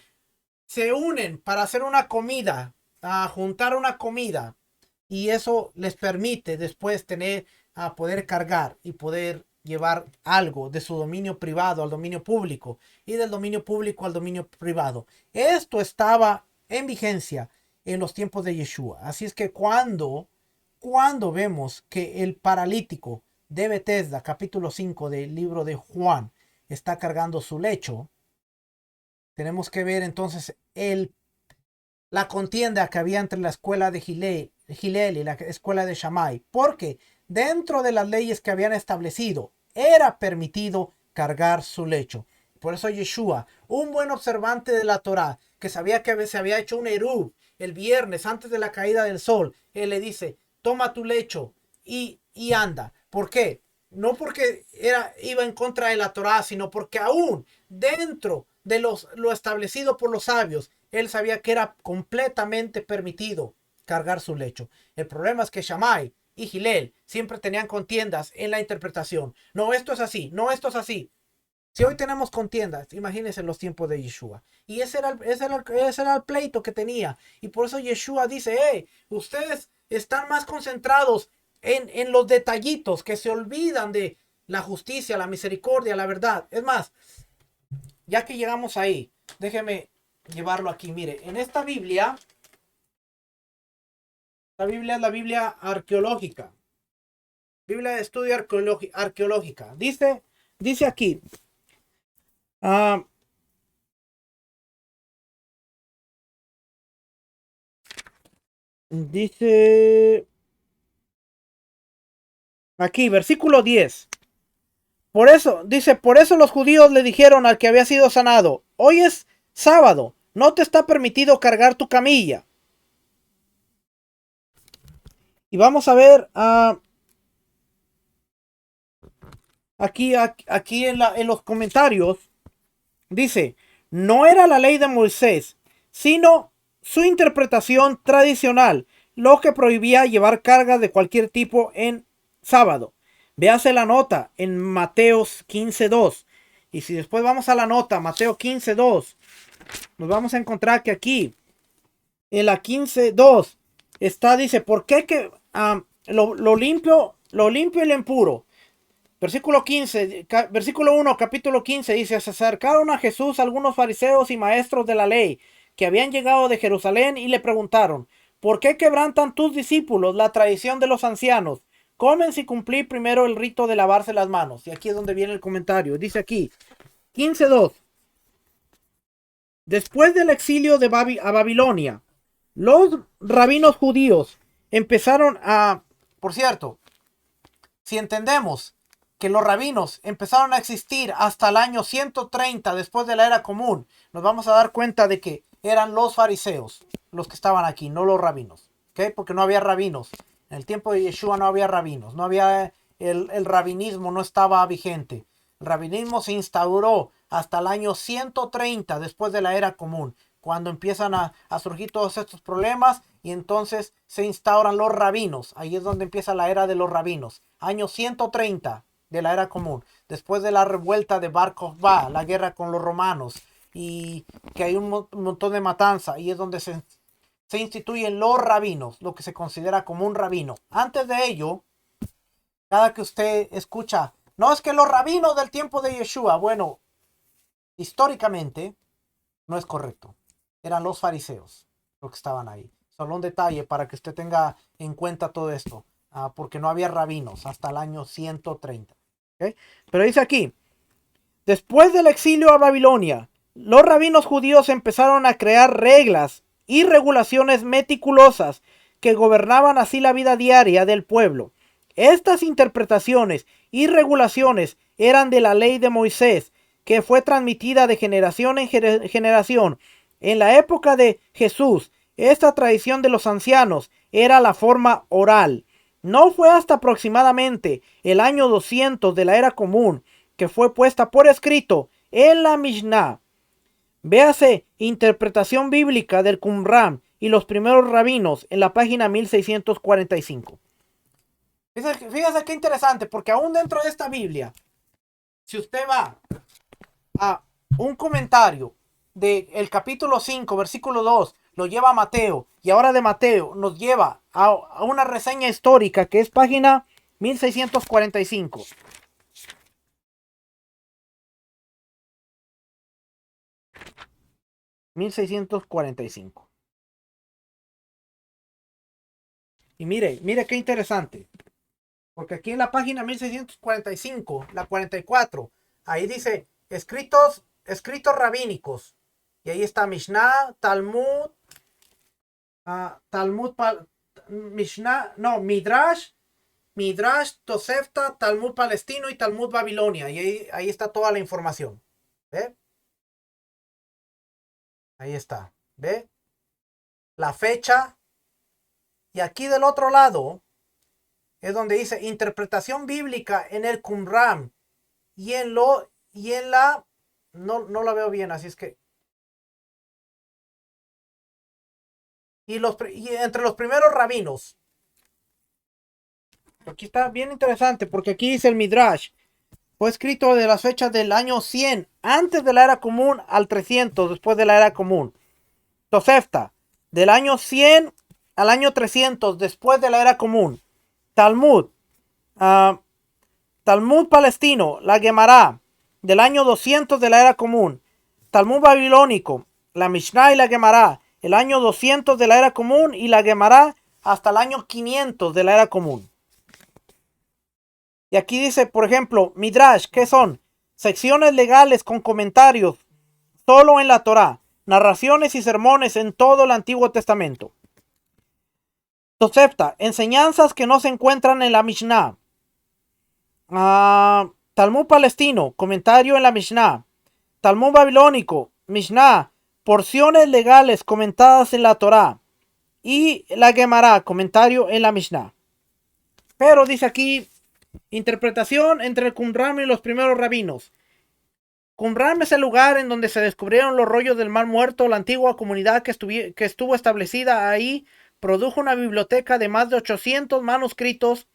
S1: se unen para hacer una comida, a juntar una comida, y eso les permite después poder cargar y poder llevar algo de su dominio privado al dominio público y del dominio público al dominio privado. Esto estaba en vigencia en los tiempos de Yeshua. Así es que cuando vemos que el paralítico de Betesda, capítulo 5 del libro de Juan, está cargando su lecho, tenemos que ver entonces la contienda que había entre la escuela de Gilel y la escuela de Shammai, porque dentro de las leyes que habían establecido era permitido cargar su lecho. Por eso Yeshua, un buen observante de la Torá, que sabía que se había hecho un eruv el viernes antes de la caída del sol, él le dice, toma tu lecho y anda. ¿Por qué? No porque iba en contra de la Torá, sino porque aún dentro de lo establecido por los sabios, él sabía que era completamente permitido cargar su lecho. El problema es que Shammai y Hillel siempre tenían contiendas en la interpretación. No, esto es así, no, esto es así. Si hoy tenemos contiendas, imagínense los tiempos de Yeshua. Y ese era el pleito que tenía. Y por eso Yeshua dice, hey, ustedes están más concentrados en los detallitos, que se olvidan de la justicia, la misericordia, la verdad. Es más, ya que llegamos ahí, déjeme llevarlo aquí. Mire, en esta Biblia, la Biblia es la Biblia arqueológica. Biblia de estudio arqueológica. Dice aquí. Dice aquí, versículo 10. Por eso los judíos le dijeron al que había sido sanado, hoy es sábado, no te está permitido cargar tu camilla. Y vamos a ver aquí en los comentarios, dice, no era la ley de Moisés, sino su interpretación tradicional, lo que prohibía llevar cargas de cualquier tipo en sábado. Véase la nota en Mateo 15:2. Y si después vamos a la nota, Mateo 15:2, nos vamos a encontrar que aquí, en la 15:2, dice, ¿por qué que lo limpio y lo impuro? Versículo 15, versículo 1, capítulo 15, dice, se acercaron a Jesús algunos fariseos y maestros de la ley que habían llegado de Jerusalén y le preguntaron, ¿por qué quebrantan tus discípulos la tradición de los ancianos? Comen sin cumplir primero el rito de lavarse las manos. Y aquí es donde viene el comentario. Dice aquí, 15:2. Después del exilio a Babilonia, los rabinos judíos empezaron por cierto, si entendemos que los rabinos empezaron a existir hasta el año 130 después de la era común, nos vamos a dar cuenta de que eran los fariseos los que estaban aquí, no los rabinos, ¿ok? Porque no había rabinos. En el tiempo de Yeshua no había rabinos, no había el rabinismo, no estaba vigente. El rabinismo se instauró hasta el año 130 después de la era común, cuando empiezan a surgir todos estos problemas y entonces se instauran los rabinos. Ahí es donde empieza la era de los rabinos. Año 130 de la era común. Después de la revuelta de Bar Kokhba, la guerra con los romanos y que hay un montón de matanza. Y es donde se instituyen los rabinos, lo que se considera como un rabino. Antes de ello, cada que usted escucha, no es que los rabinos del tiempo de Yeshua, bueno, históricamente no es correcto. Eran los fariseos los que estaban ahí. Solo un detalle para que usted tenga en cuenta todo esto, porque no había rabinos hasta el año 130. ¿Okay? Pero dice aquí, después del exilio a Babilonia, los rabinos judíos empezaron a crear reglas y regulaciones meticulosas que gobernaban así la vida diaria del pueblo. Estas interpretaciones y regulaciones eran de la ley de Moisés, que fue transmitida de generación en generación. En la época de Jesús, esta tradición de los ancianos era la forma oral. No fue hasta aproximadamente el año 200 de la era común que fue puesta por escrito en la Mishnah. Véase interpretación bíblica del Qumran y los primeros rabinos en la página 1645. Fíjese qué interesante, porque aún dentro de esta Biblia, si usted va a un comentario del capítulo 5, versículo 2, lo lleva a Mateo, y ahora de Mateo nos lleva a una reseña histórica que es página 1645. Y mire qué interesante, porque aquí en la página 1645, la 44, ahí dice escritos rabínicos, y ahí está Mishnah, Talmud, Mishnah, no, Midrash Midrash, Tosefta, Talmud palestino y Talmud Babilonia. Y ahí está toda la información. ¿Ve? Ahí está. ¿Ve? La fecha. Y aquí del otro lado es donde dice interpretación bíblica en el Qumran. Y en la... No la veo bien, así es que... Y entre los primeros rabinos. Aquí está bien interesante porque aquí dice el Midrash. Fue escrito de las fechas del año 100 antes de la era común al 300 después de la era común. Tosefta, del año 100 al año 300 después de la era común. Talmud, Talmud palestino, la Gemara, del año 200 de la era común. Talmud babilónico, la Mishnah y la Gemara, el año 200 de la era común y la Gemara hasta el año 500 de la era común. Y aquí dice, por ejemplo, Midrash, ¿qué son? Secciones legales con comentarios solo en la Torá, narraciones y sermones en todo el Antiguo Testamento. Tosefta, enseñanzas que no se encuentran en la Mishnah. Talmud palestino, comentario en la Mishnah. Talmud babilónico, Mishnah, porciones legales comentadas en la Torá. Y la Gemara, comentario en la Mishnah. Pero dice aquí, interpretación entre el Qumran y los primeros rabinos. Qumran es el lugar en donde se descubrieron los rollos del Mar Muerto. La antigua comunidad que estuvo establecida ahí produjo una biblioteca de más de 800 manuscritos,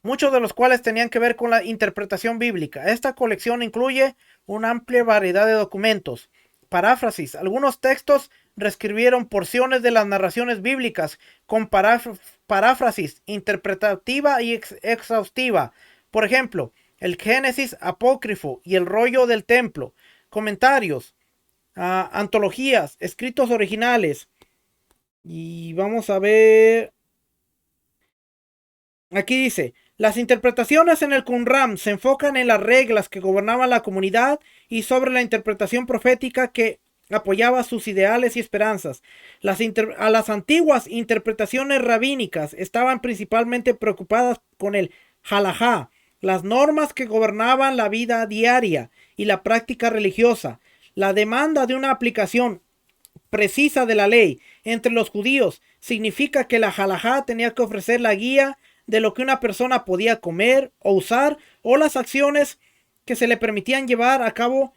S1: muchos de los cuales tenían que ver con la interpretación bíblica. Esta colección incluye una amplia variedad de documentos. Paráfrasis. Algunos textos reescribieron porciones de las narraciones bíblicas con paráfrasis interpretativa y exhaustiva. Por ejemplo, el Génesis apócrifo y el rollo del templo. Comentarios, antologías, escritos originales. Y vamos a ver. Aquí dice, las interpretaciones en el Qumran se enfocan en las reglas que gobernaban la comunidad y sobre la interpretación profética que apoyaba sus ideales y esperanzas. A las antiguas interpretaciones rabínicas estaban principalmente preocupadas con el halajá, las normas que gobernaban la vida diaria y la práctica religiosa. La demanda de una aplicación precisa de la ley entre los judíos significa que la halajá tenía que ofrecer la guía de lo que una persona podía comer o usar, o las acciones que se le permitían llevar a cabo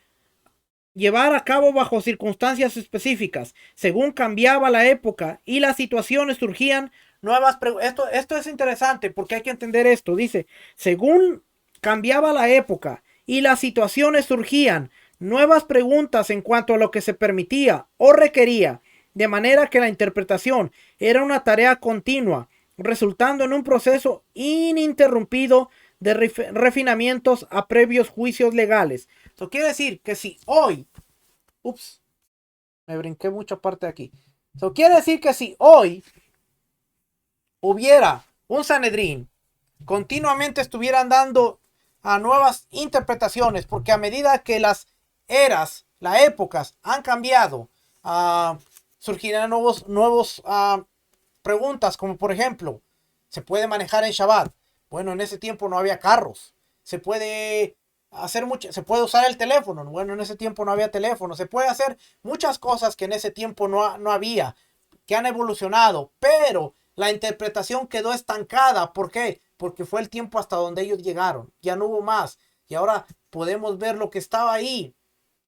S1: bajo circunstancias específicas. Según cambiaba la época y las situaciones, surgían nuevas preguntas. Esto es interesante porque hay que entender esto. Dice, según cambiaba la época y las situaciones, surgían nuevas preguntas en cuanto a lo que se permitía o requería, de manera que la interpretación era una tarea continua, resultando en un proceso ininterrumpido de refinamientos a previos juicios legales. Eso quiere decir que si hoy, me brinqué mucha parte de aquí. Eso quiere decir que si hoy hubiera un Sanedrín, continuamente estuvieran dando a nuevas interpretaciones, porque a medida que las eras, las épocas han cambiado, surgirán nuevos preguntas, como por ejemplo, ¿se puede manejar en Shabbat? Bueno, en ese tiempo no había carros. Se puede usar el teléfono. Bueno, en ese tiempo no había teléfono. Se puede hacer muchas cosas que en ese tiempo no había, que han evolucionado, pero la interpretación quedó estancada. ¿Por qué? Porque fue el tiempo hasta donde ellos llegaron. Ya no hubo más. Y ahora podemos ver lo que estaba ahí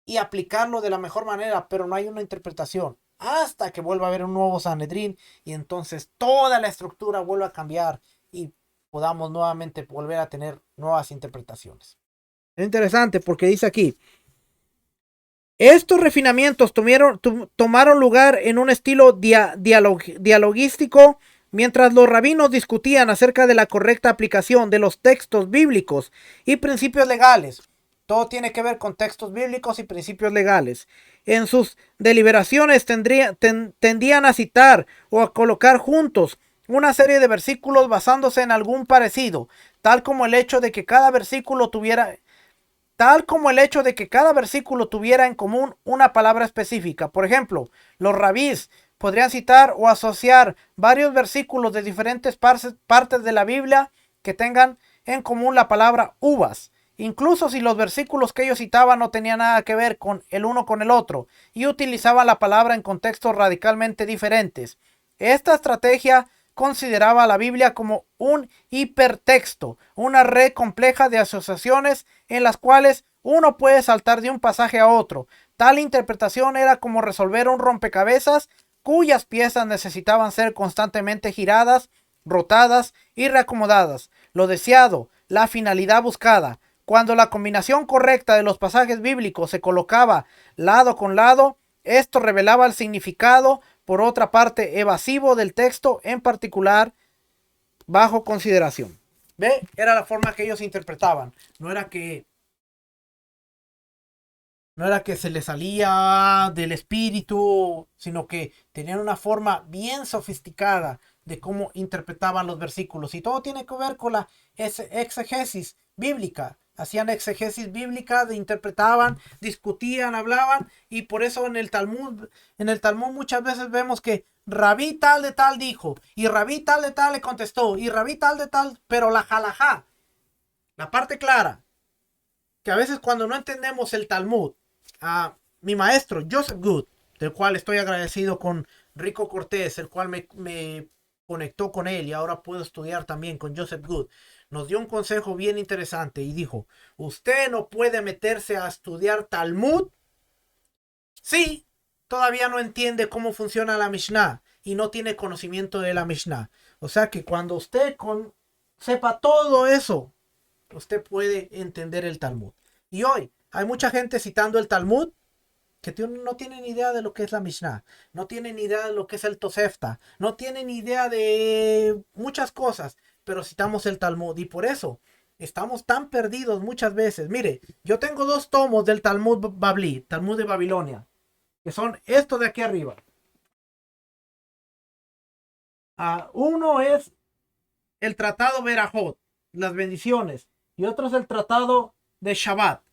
S1: y aplicarlo de la mejor manera, pero no hay una interpretación hasta que vuelva a haber un nuevo Sanedrín y entonces toda la estructura vuelva a cambiar y podamos nuevamente volver a tener nuevas interpretaciones. Es interesante porque dice aquí, estos refinamientos tomaron lugar en un estilo dialogístico mientras los rabinos discutían acerca de la correcta aplicación de los textos bíblicos y principios legales. Todo tiene que ver con textos bíblicos y principios legales. En sus deliberaciones tendían a citar o a colocar juntos una serie de versículos basándose en algún parecido, tal como el hecho de que cada versículo tuviera en común una palabra específica. Por ejemplo, los rabís podrían citar o asociar varios versículos de diferentes partes de la Biblia que tengan en común la palabra uvas, incluso si los versículos que ellos citaban no tenían nada que ver con el uno con el otro y utilizaban la palabra en contextos radicalmente diferentes. Esta estrategia consideraba la Biblia como un hipertexto, una red compleja de asociaciones en las cuales uno puede saltar de un pasaje a otro. Tal interpretación era como resolver un rompecabezas cuyas piezas necesitaban ser constantemente giradas, rotadas y reacomodadas. Lo deseado, la finalidad buscada. Cuando la combinación correcta de los pasajes bíblicos se colocaba lado con lado, esto revelaba el significado, por otra parte, evasivo del texto en particular bajo consideración. ¿Ve? Era la forma que ellos interpretaban. No era que se les salía del espíritu, sino que tenían una forma bien sofisticada de cómo interpretaban los versículos. Y todo tiene que ver con la exegesis bíblica. Hacían exegesis bíblica, interpretaban, discutían, hablaban, y por eso en el Talmud muchas veces vemos que Rabí tal de tal dijo, y Rabí tal de tal le contestó, y Rabí tal de tal, pero la halajá, la parte clara, que a veces cuando no entendemos el Talmud, a mi maestro Joseph Good, del cual estoy agradecido con Rico Cortés, el cual me conectó con él y ahora puedo estudiar también con Joseph Good, nos dio un consejo bien interesante y dijo: usted no puede meterse a estudiar Talmud si todavía no entiende cómo funciona la Mishnah y no tiene conocimiento de la Mishnah. O sea que cuando usted sepa todo eso, usted puede entender el Talmud. Y hoy hay mucha gente citando el Talmud que no tienen idea de lo que es la Mishnah, no tienen idea de lo que es el Tosefta, no tienen idea de muchas cosas, pero citamos el Talmud y por eso estamos tan perdidos muchas veces. Mire, yo tengo 2 tomos del Talmud Babli, Talmud de Babilonia, que son estos de aquí arriba. Uno es el tratado Berajot, las bendiciones, y otro es el tratado de Shabbat,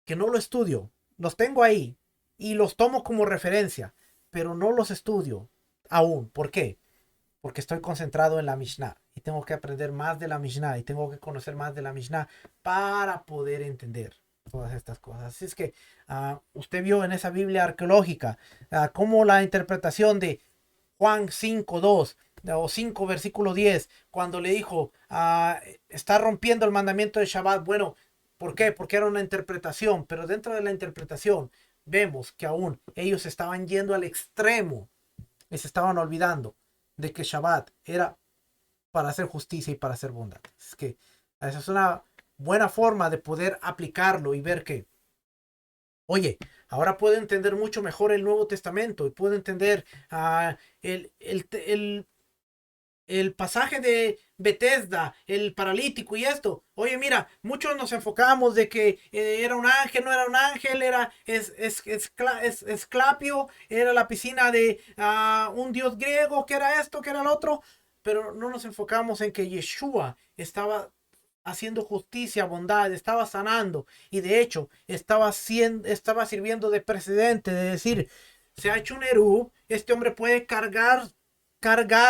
S1: que no lo estudio. Los tengo ahí y los tomo como referencia, pero no los estudio aún. ¿Por qué? Porque estoy concentrado en la Mishnah y tengo que aprender más de la Mishnah y tengo que conocer más de la Mishnah para poder entender todas estas cosas. Así es que usted vio en esa Biblia arqueológica cómo la interpretación de Juan 5:2 o 5 versículo 10, cuando le dijo, está rompiendo el mandamiento de Shabbat. Bueno, ¿por qué? Porque era una interpretación, pero dentro de la interpretación vemos que aún ellos estaban yendo al extremo y se estaban olvidando de que Shabbat era para hacer justicia y para hacer bondad. Es que esa es una buena forma de poder aplicarlo y ver que, oye, ahora puedo entender mucho mejor el Nuevo Testamento y puedo entender el pasaje de Bethesda, el paralítico y esto. Oye, mira, muchos nos enfocamos de que era un ángel, no era un ángel, era Esclapio, era la piscina de un dios griego, que era esto, que era el otro, pero no nos enfocamos en que Yeshua estaba haciendo justicia, bondad, estaba sanando y de hecho estaba sirviendo de precedente, de decir, se ha hecho un Erub, este hombre puede cargar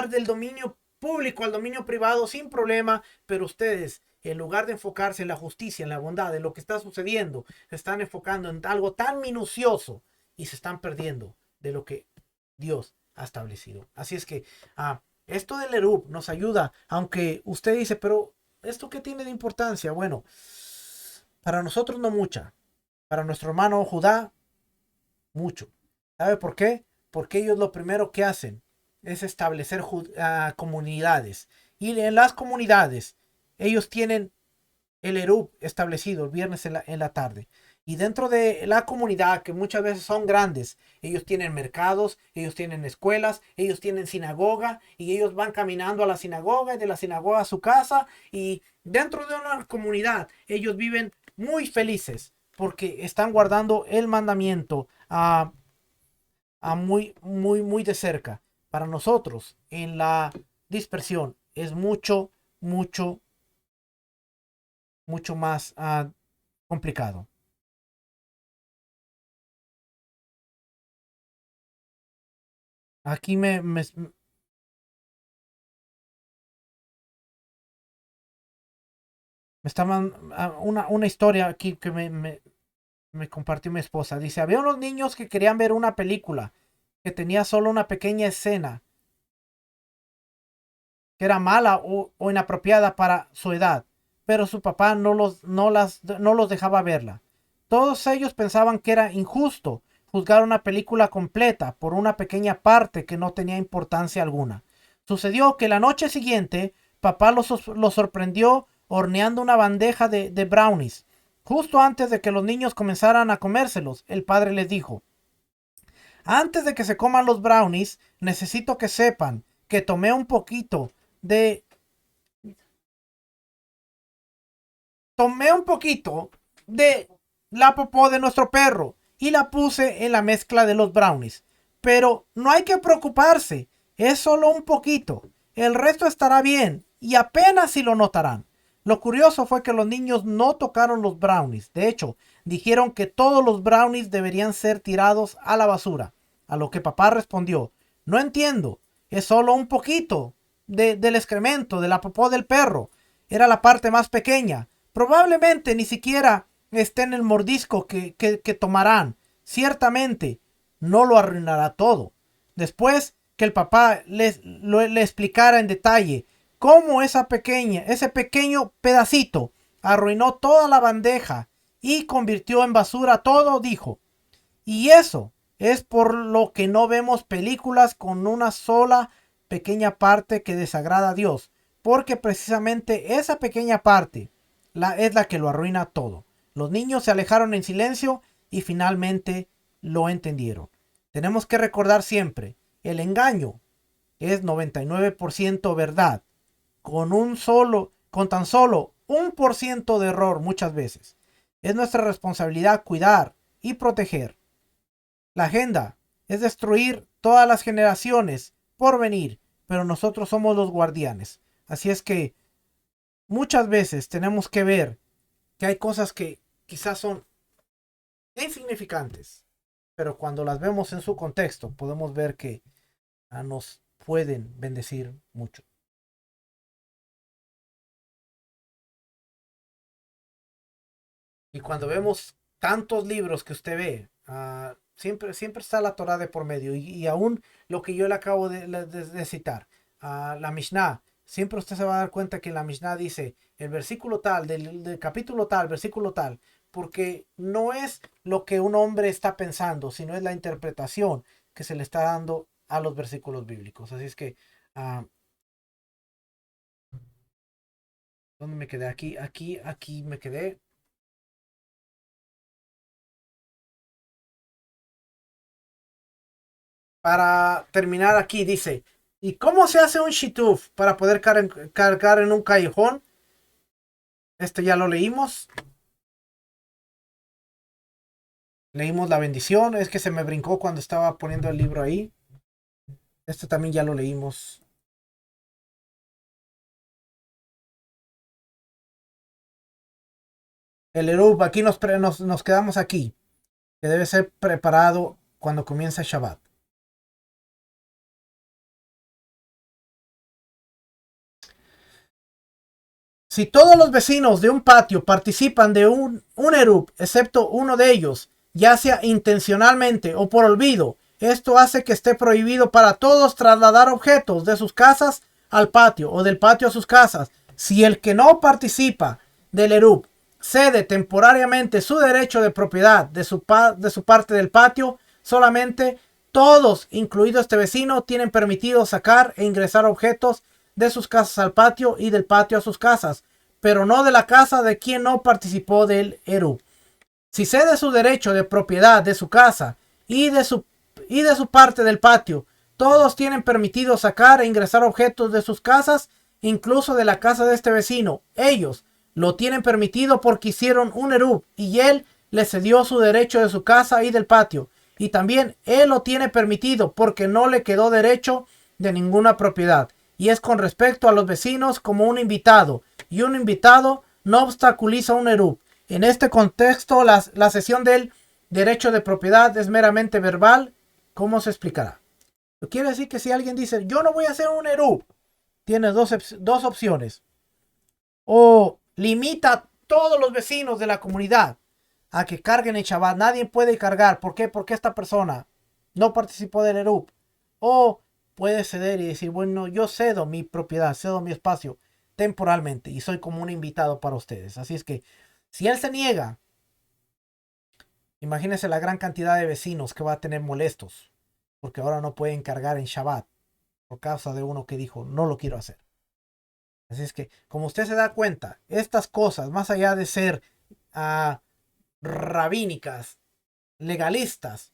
S1: del dominio público al dominio privado sin problema, pero ustedes, en lugar de enfocarse en la justicia, en la bondad, en lo que está sucediendo, se están enfocando en algo tan minucioso y se están perdiendo de lo que Dios ha establecido. Así es que esto del Erub nos ayuda, aunque usted dice, pero ¿esto qué tiene de importancia? Bueno, para nosotros no mucha, para nuestro hermano Judá, mucho. ¿Sabe por qué? Porque ellos lo primero que hacen es establecer comunidades. Y en las comunidades, ellos tienen el Erub establecido el viernes en la tarde. Y dentro de la comunidad, que muchas veces son grandes, ellos tienen mercados, ellos tienen escuelas, ellos tienen sinagoga, y ellos van caminando a la sinagoga y de la sinagoga a su casa. Y dentro de una comunidad, ellos viven muy felices porque están guardando el mandamiento muy, muy, muy de cerca. Para nosotros, en la dispersión, es mucho, mucho, mucho más complicado. Aquí me estaban una historia aquí que me compartió mi esposa. Dice, había unos niños que querían ver una película que tenía solo una pequeña escena que era mala o inapropiada para su edad, pero su papá no los dejaba verla. Todos ellos pensaban que era injusto juzgar una película completa por una pequeña parte que no tenía importancia alguna. Sucedió que la noche siguiente, papá los sorprendió horneando una bandeja de brownies. Justo antes de que los niños comenzaran a comérselos, el padre les dijo, antes de que se coman los brownies, necesito que sepan que de tomé un poquito de la popó de nuestro perro y la puse en la mezcla de los brownies. Pero no hay que preocuparse, es solo un poquito. El resto estará bien y apenas si lo notarán. Lo curioso fue que los niños no tocaron los brownies. De hecho, dijeron que todos los brownies deberían ser tirados a la basura. A lo que papá respondió, no entiendo, es solo un poquito del excremento, de la popó del perro. Era la parte más pequeña. Probablemente ni siquiera esté en el mordisco que tomarán. Ciertamente no lo arruinará todo. Después que el papá le explicara en detalle cómo ese pequeño pedacito arruinó toda la bandeja y convirtió en basura todo, dijo. Y eso es por lo que no vemos películas con una sola pequeña parte que desagrada a Dios. Porque precisamente esa pequeña parte es la que lo arruina todo. Los niños se alejaron en silencio y finalmente lo entendieron. Tenemos que recordar siempre, el engaño es 99% verdad, con tan solo 1% de error muchas veces. Es nuestra responsabilidad cuidar y proteger. La agenda es destruir todas las generaciones por venir, pero nosotros somos los guardianes. Así es que muchas veces tenemos que ver que hay cosas que quizás son insignificantes, pero cuando las vemos en su contexto podemos ver que nos pueden bendecir mucho. Y cuando vemos tantos libros que usted ve, siempre está la Torah de por medio. Y aún lo que yo le acabo de citar, la Mishnah, siempre usted se va a dar cuenta que la Mishnah dice el versículo tal, del capítulo tal, versículo tal, porque no es lo que un hombre está pensando, sino es la interpretación que se le está dando a los versículos bíblicos. Así es que, uh, ¿dónde me quedé? Aquí me quedé. Para terminar aquí, dice, ¿y cómo se hace un shituf para poder cargar en un callejón? Este ya lo leímos. Leímos la bendición. Es que se me brincó cuando estaba poniendo el libro ahí. Este también ya lo leímos. El Erub, aquí nos quedamos aquí. Que debe ser preparado cuando comienza Shabbat. Si todos los vecinos de un patio participan de un erup, excepto uno de ellos, ya sea intencionalmente o por olvido, esto hace que esté prohibido para todos trasladar objetos de sus casas al patio o del patio a sus casas. Si el que no participa del erup cede temporariamente su derecho de propiedad de su parte del patio, solamente todos, incluido este vecino, tienen permitido sacar e ingresar objetos de sus casas al patio y del patio a sus casas, pero no de la casa de quien no participó del Eru. Si cede su derecho de propiedad de su casa y de su parte del patio, todos tienen permitido sacar e ingresar objetos de sus casas, incluso de la casa de este vecino. Ellos lo tienen permitido porque hicieron un Eru y él le cedió su derecho de su casa y del patio. Y también él lo tiene permitido porque no le quedó derecho de ninguna propiedad. Y es con respecto a los vecinos como un invitado. Y un invitado no obstaculiza un erup. En este contexto, la cesión del derecho de propiedad es meramente verbal. ¿Cómo se explicará? Quiere decir que si alguien dice, yo no voy a hacer un eruv, tienes dos opciones. O limita a todos los vecinos de la comunidad a que carguen el Shabbat. Nadie puede cargar. ¿Por qué? Porque esta persona no participó del eruv. O puede ceder y decir, bueno, yo cedo mi propiedad, cedo mi espacio temporalmente y soy como un invitado para ustedes. Así es que si él se niega, imagínense la gran cantidad de vecinos que va a tener molestos porque ahora no pueden cargar en Shabbat por causa de uno que dijo, no lo quiero hacer. Así es que, como usted se da cuenta, estas cosas, más allá de ser rabínicas, legalistas,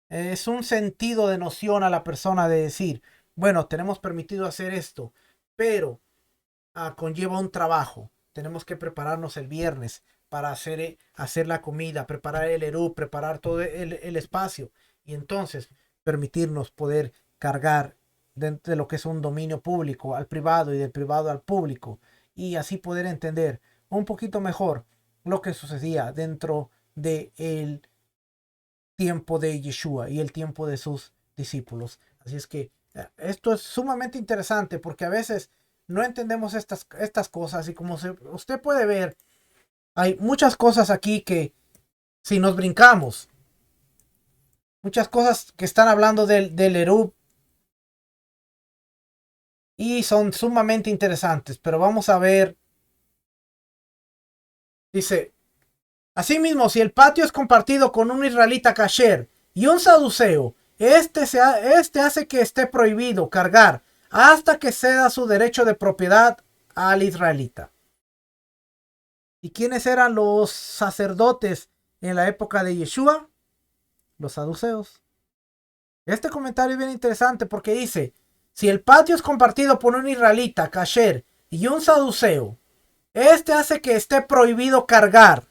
S1: es un sentido de noción a la persona de decir, bueno, tenemos permitido hacer esto, pero conlleva un trabajo. Tenemos que prepararnos el viernes para hacer la comida, preparar el eruv, preparar todo el espacio y entonces permitirnos poder cargar dentro de lo que es un dominio público al privado y del privado al público y así poder entender un poquito mejor lo que sucedía dentro del tiempo de Yeshua y el tiempo de sus discípulos. Así es que esto es sumamente interesante porque a veces no entendemos estas cosas y como usted puede ver, hay muchas cosas aquí que si nos brincamos, muchas cosas que están hablando del eruv y son sumamente interesantes, pero vamos a ver, dice, asimismo, si el patio es compartido con un israelita kasher y un saduceo, este hace que esté prohibido cargar hasta que ceda su derecho de propiedad al israelita. ¿Y quiénes eran los sacerdotes en la época de Yeshua? Los saduceos. Este comentario es bien interesante porque dice, si el patio es compartido por un israelita kasher y un saduceo, este hace que esté prohibido cargar,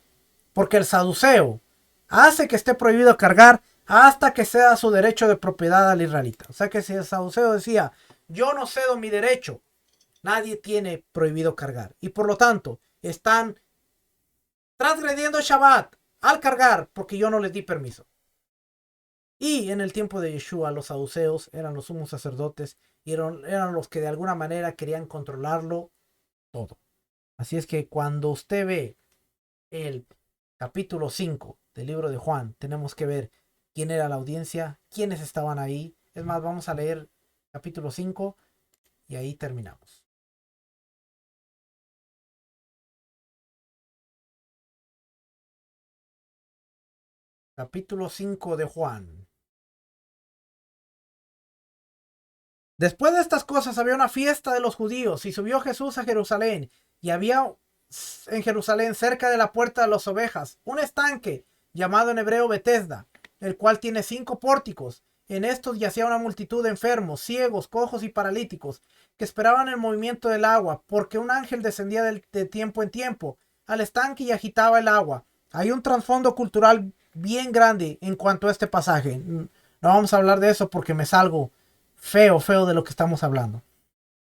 S1: porque el saduceo hace que esté prohibido cargar hasta que ceda su derecho de propiedad al israelita. O sea que si el saduceo decía, yo no cedo mi derecho, nadie tiene prohibido cargar. Y por lo tanto, están transgrediendo Shabbat al cargar porque yo no les di permiso. Y en el tiempo de Yeshua, los saduceos eran los sumos sacerdotes y eran los que de alguna manera querían controlarlo todo. Así es que cuando usted ve el capítulo 5 del libro de Juan, tenemos que ver quién era la audiencia, quiénes estaban ahí. Es más, vamos a leer capítulo 5 y ahí terminamos. Capítulo 5 de Juan. Después de estas cosas había una fiesta de los judíos y subió Jesús a Jerusalén y había en Jerusalén cerca de la puerta de las ovejas un estanque llamado en hebreo Betesda, el cual tiene 5 pórticos. En estos yacía una multitud de enfermos, ciegos, cojos y paralíticos que esperaban el movimiento del agua, porque un ángel descendía de tiempo en tiempo al estanque y agitaba el agua. Hay un trasfondo cultural bien grande en cuanto a este pasaje. No vamos a hablar de eso porque me salgo feo de lo que estamos hablando.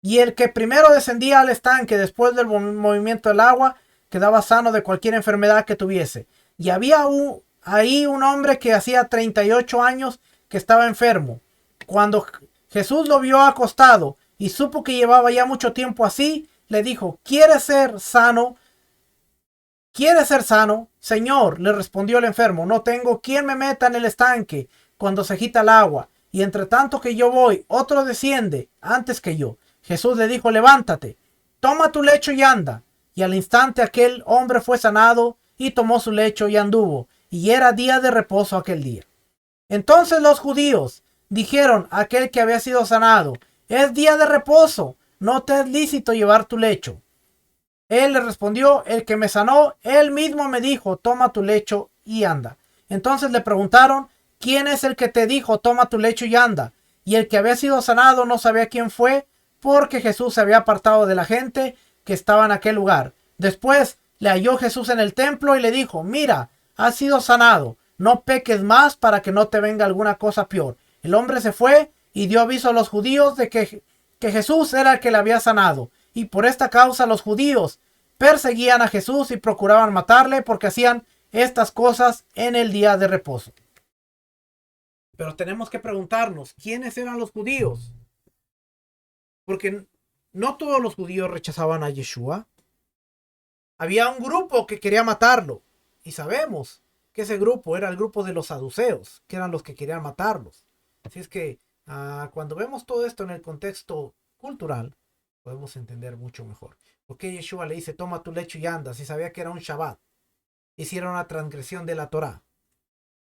S1: Y el que primero descendía al estanque después del movimiento del agua quedaba sano de cualquier enfermedad que tuviese. Y había ahí un hombre que hacía 38 años que estaba enfermo. Cuando Jesús lo vio acostado y supo que llevaba ya mucho tiempo así, le dijo, ¿quieres ser sano? ¿Quieres ser sano? Señor, le respondió el enfermo, no tengo quien me meta en el estanque cuando se agita el agua. Y entre tanto que yo voy, otro desciende antes que yo. Jesús le dijo, levántate, toma tu lecho y anda. Y al instante aquel hombre fue sanado y tomó su lecho y anduvo. Y era día de reposo aquel día. Entonces los judíos dijeron a aquel que había sido sanado, es día de reposo, no te es lícito llevar tu lecho. Él le respondió, el que me sanó, él mismo me dijo, toma tu lecho y anda. Entonces le preguntaron, ¿quién es el que te dijo, toma tu lecho y anda? Y el que había sido sanado no sabía quién fue, porque Jesús se había apartado de la gente que estaba en aquel lugar. Después le halló Jesús en el templo y le dijo, mira, has sido sanado, no peques más para que no te venga alguna cosa peor. El hombre se fue y dio aviso a los judíos de que Jesús era el que le había sanado. Y por esta causa los judíos perseguían a Jesús y procuraban matarle porque hacían estas cosas en el día de reposo. Pero tenemos que preguntarnos, ¿quiénes eran los judíos? Porque no todos los judíos rechazaban a Yeshua. Había un grupo que quería matarlo. Y sabemos que ese grupo era el grupo de los saduceos, que eran los que querían matarlos. Así es que cuando vemos todo esto en el contexto cultural, podemos entender mucho mejor. Porque Yeshua le dice, toma tu lecho y anda, si sabía que era un Shabbat. Hicieron una transgresión de la Torá.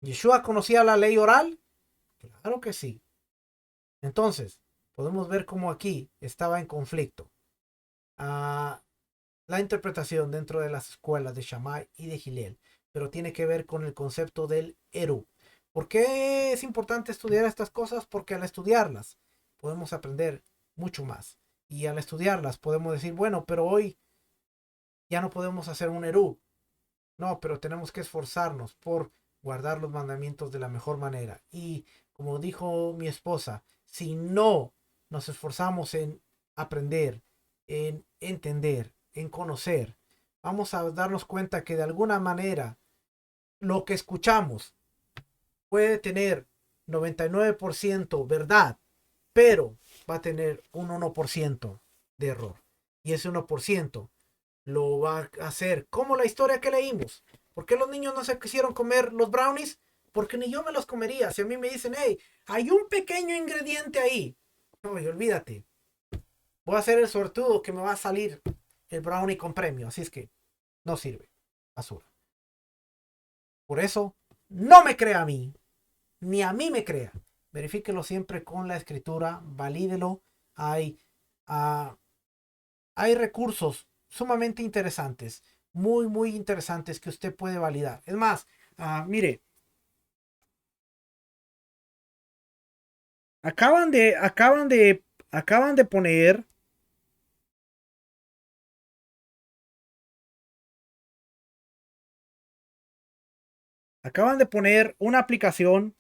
S1: ¿Yeshua conocía la ley oral? Claro que sí. Entonces, podemos ver cómo aquí estaba en conflicto la interpretación dentro de las escuelas de Shammai y de Hillel, pero tiene que ver con el concepto del Eru. ¿Por qué es importante estudiar estas cosas? Porque al estudiarlas podemos aprender mucho más. Y al estudiarlas podemos decir, bueno, pero hoy ya no podemos hacer un Eru. No, pero tenemos que esforzarnos por guardar los mandamientos de la mejor manera. Y como dijo mi esposa, si no nos esforzamos en aprender, en entender, en conocer, vamos a darnos cuenta que de alguna manera lo que escuchamos puede tener 99% verdad, pero va a tener un 1% de error. Y ese 1% lo va a hacer como la historia que leímos. ¿Por qué los niños no se quisieron comer los brownies? Porque ni yo me los comería. Si a mí me dicen, hey, hay un pequeño ingrediente ahí. No, y olvídate. Voy a hacer el sortudo que me va a salir el brownie con premio. Así es que no sirve. Basura. Por eso, no me crea a mí. Ni a mí me crea. Verifíquelo siempre con la escritura. Valídelo. Hay, uh, hay recursos sumamente interesantes, muy, muy interesantes que usted puede validar. Es más, mire, acaban de, acaban de, acaban de poner, acaban de poner una aplicación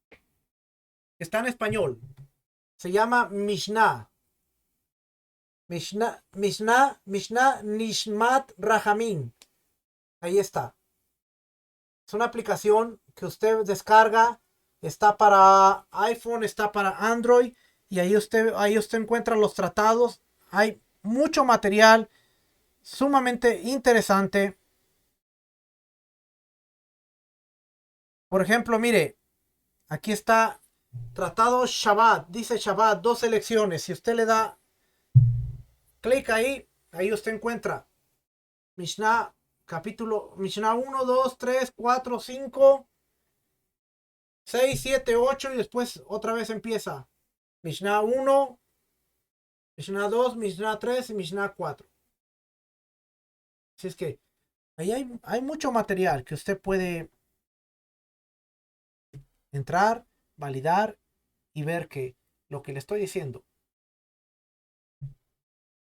S1: que está en español. Se llama Mishnah. Mishnah Nishmat Rahamim. Ahí está. Es una aplicación que usted descarga. Está para iPhone, está para Android. Y ahí usted encuentra los tratados. Hay mucho material sumamente interesante. Por ejemplo, mire, aquí está Tratado Shabbat. Dice Shabbat, 2 selecciones. Si usted le da clic ahí usted encuentra Mishnah, capítulo, Mishnah 1, 2, 3, 4, 5, 6, 7, 8 y después otra vez empieza Mishnah 1, Mishnah 2, Mishnah 3 y Mishnah 4. Así es que ahí hay mucho material que usted puede entrar, validar y ver que lo que le estoy diciendo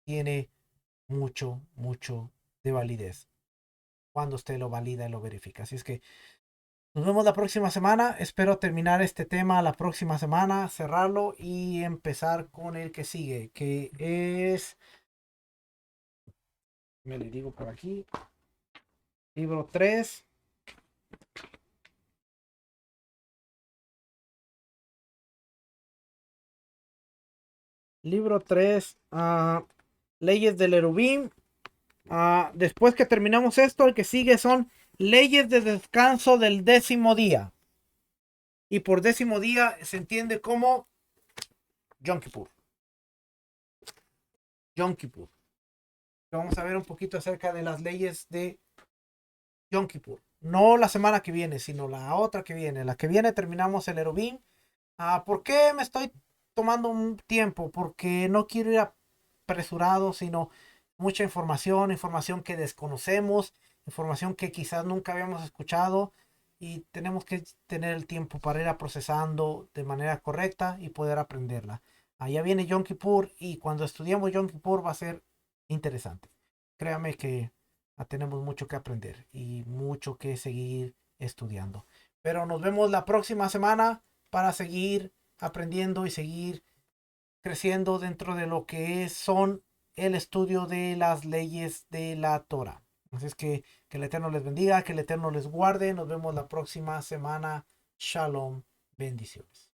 S1: tiene mucho, mucho de validez cuando usted lo valida y lo verifica. Así es que nos vemos la próxima semana. Espero terminar este tema la próxima semana, cerrarlo y empezar con el que sigue, que es, me le digo por aquí, libro 3. Libro 3, leyes del Erubín. Después que terminamos esto, el que sigue son leyes de descanso del 10º día. Y por 10º día se entiende como Yom Kippur. Yom Kippur. Vamos a ver un poquito acerca de las leyes de Yom Kippur. No la semana que viene, sino la otra que viene. La que viene terminamos el Erubín. ¿Por qué me estoy tomando un tiempo? Porque no quiero ir apresurado, sino mucha información, información que desconocemos, información que quizás nunca habíamos escuchado y tenemos que tener el tiempo para ir procesando de manera correcta y poder aprenderla. Allá viene Yom Kippur y cuando estudiemos Yom Kippur va a ser interesante. Créame que tenemos mucho que aprender y mucho que seguir estudiando. Pero nos vemos la próxima semana para seguir aprendiendo y seguir creciendo dentro de lo que son el estudio de las leyes de la Torah. Así es que el Eterno les bendiga, que el Eterno les guarde. Nos vemos la próxima semana. Shalom. Bendiciones.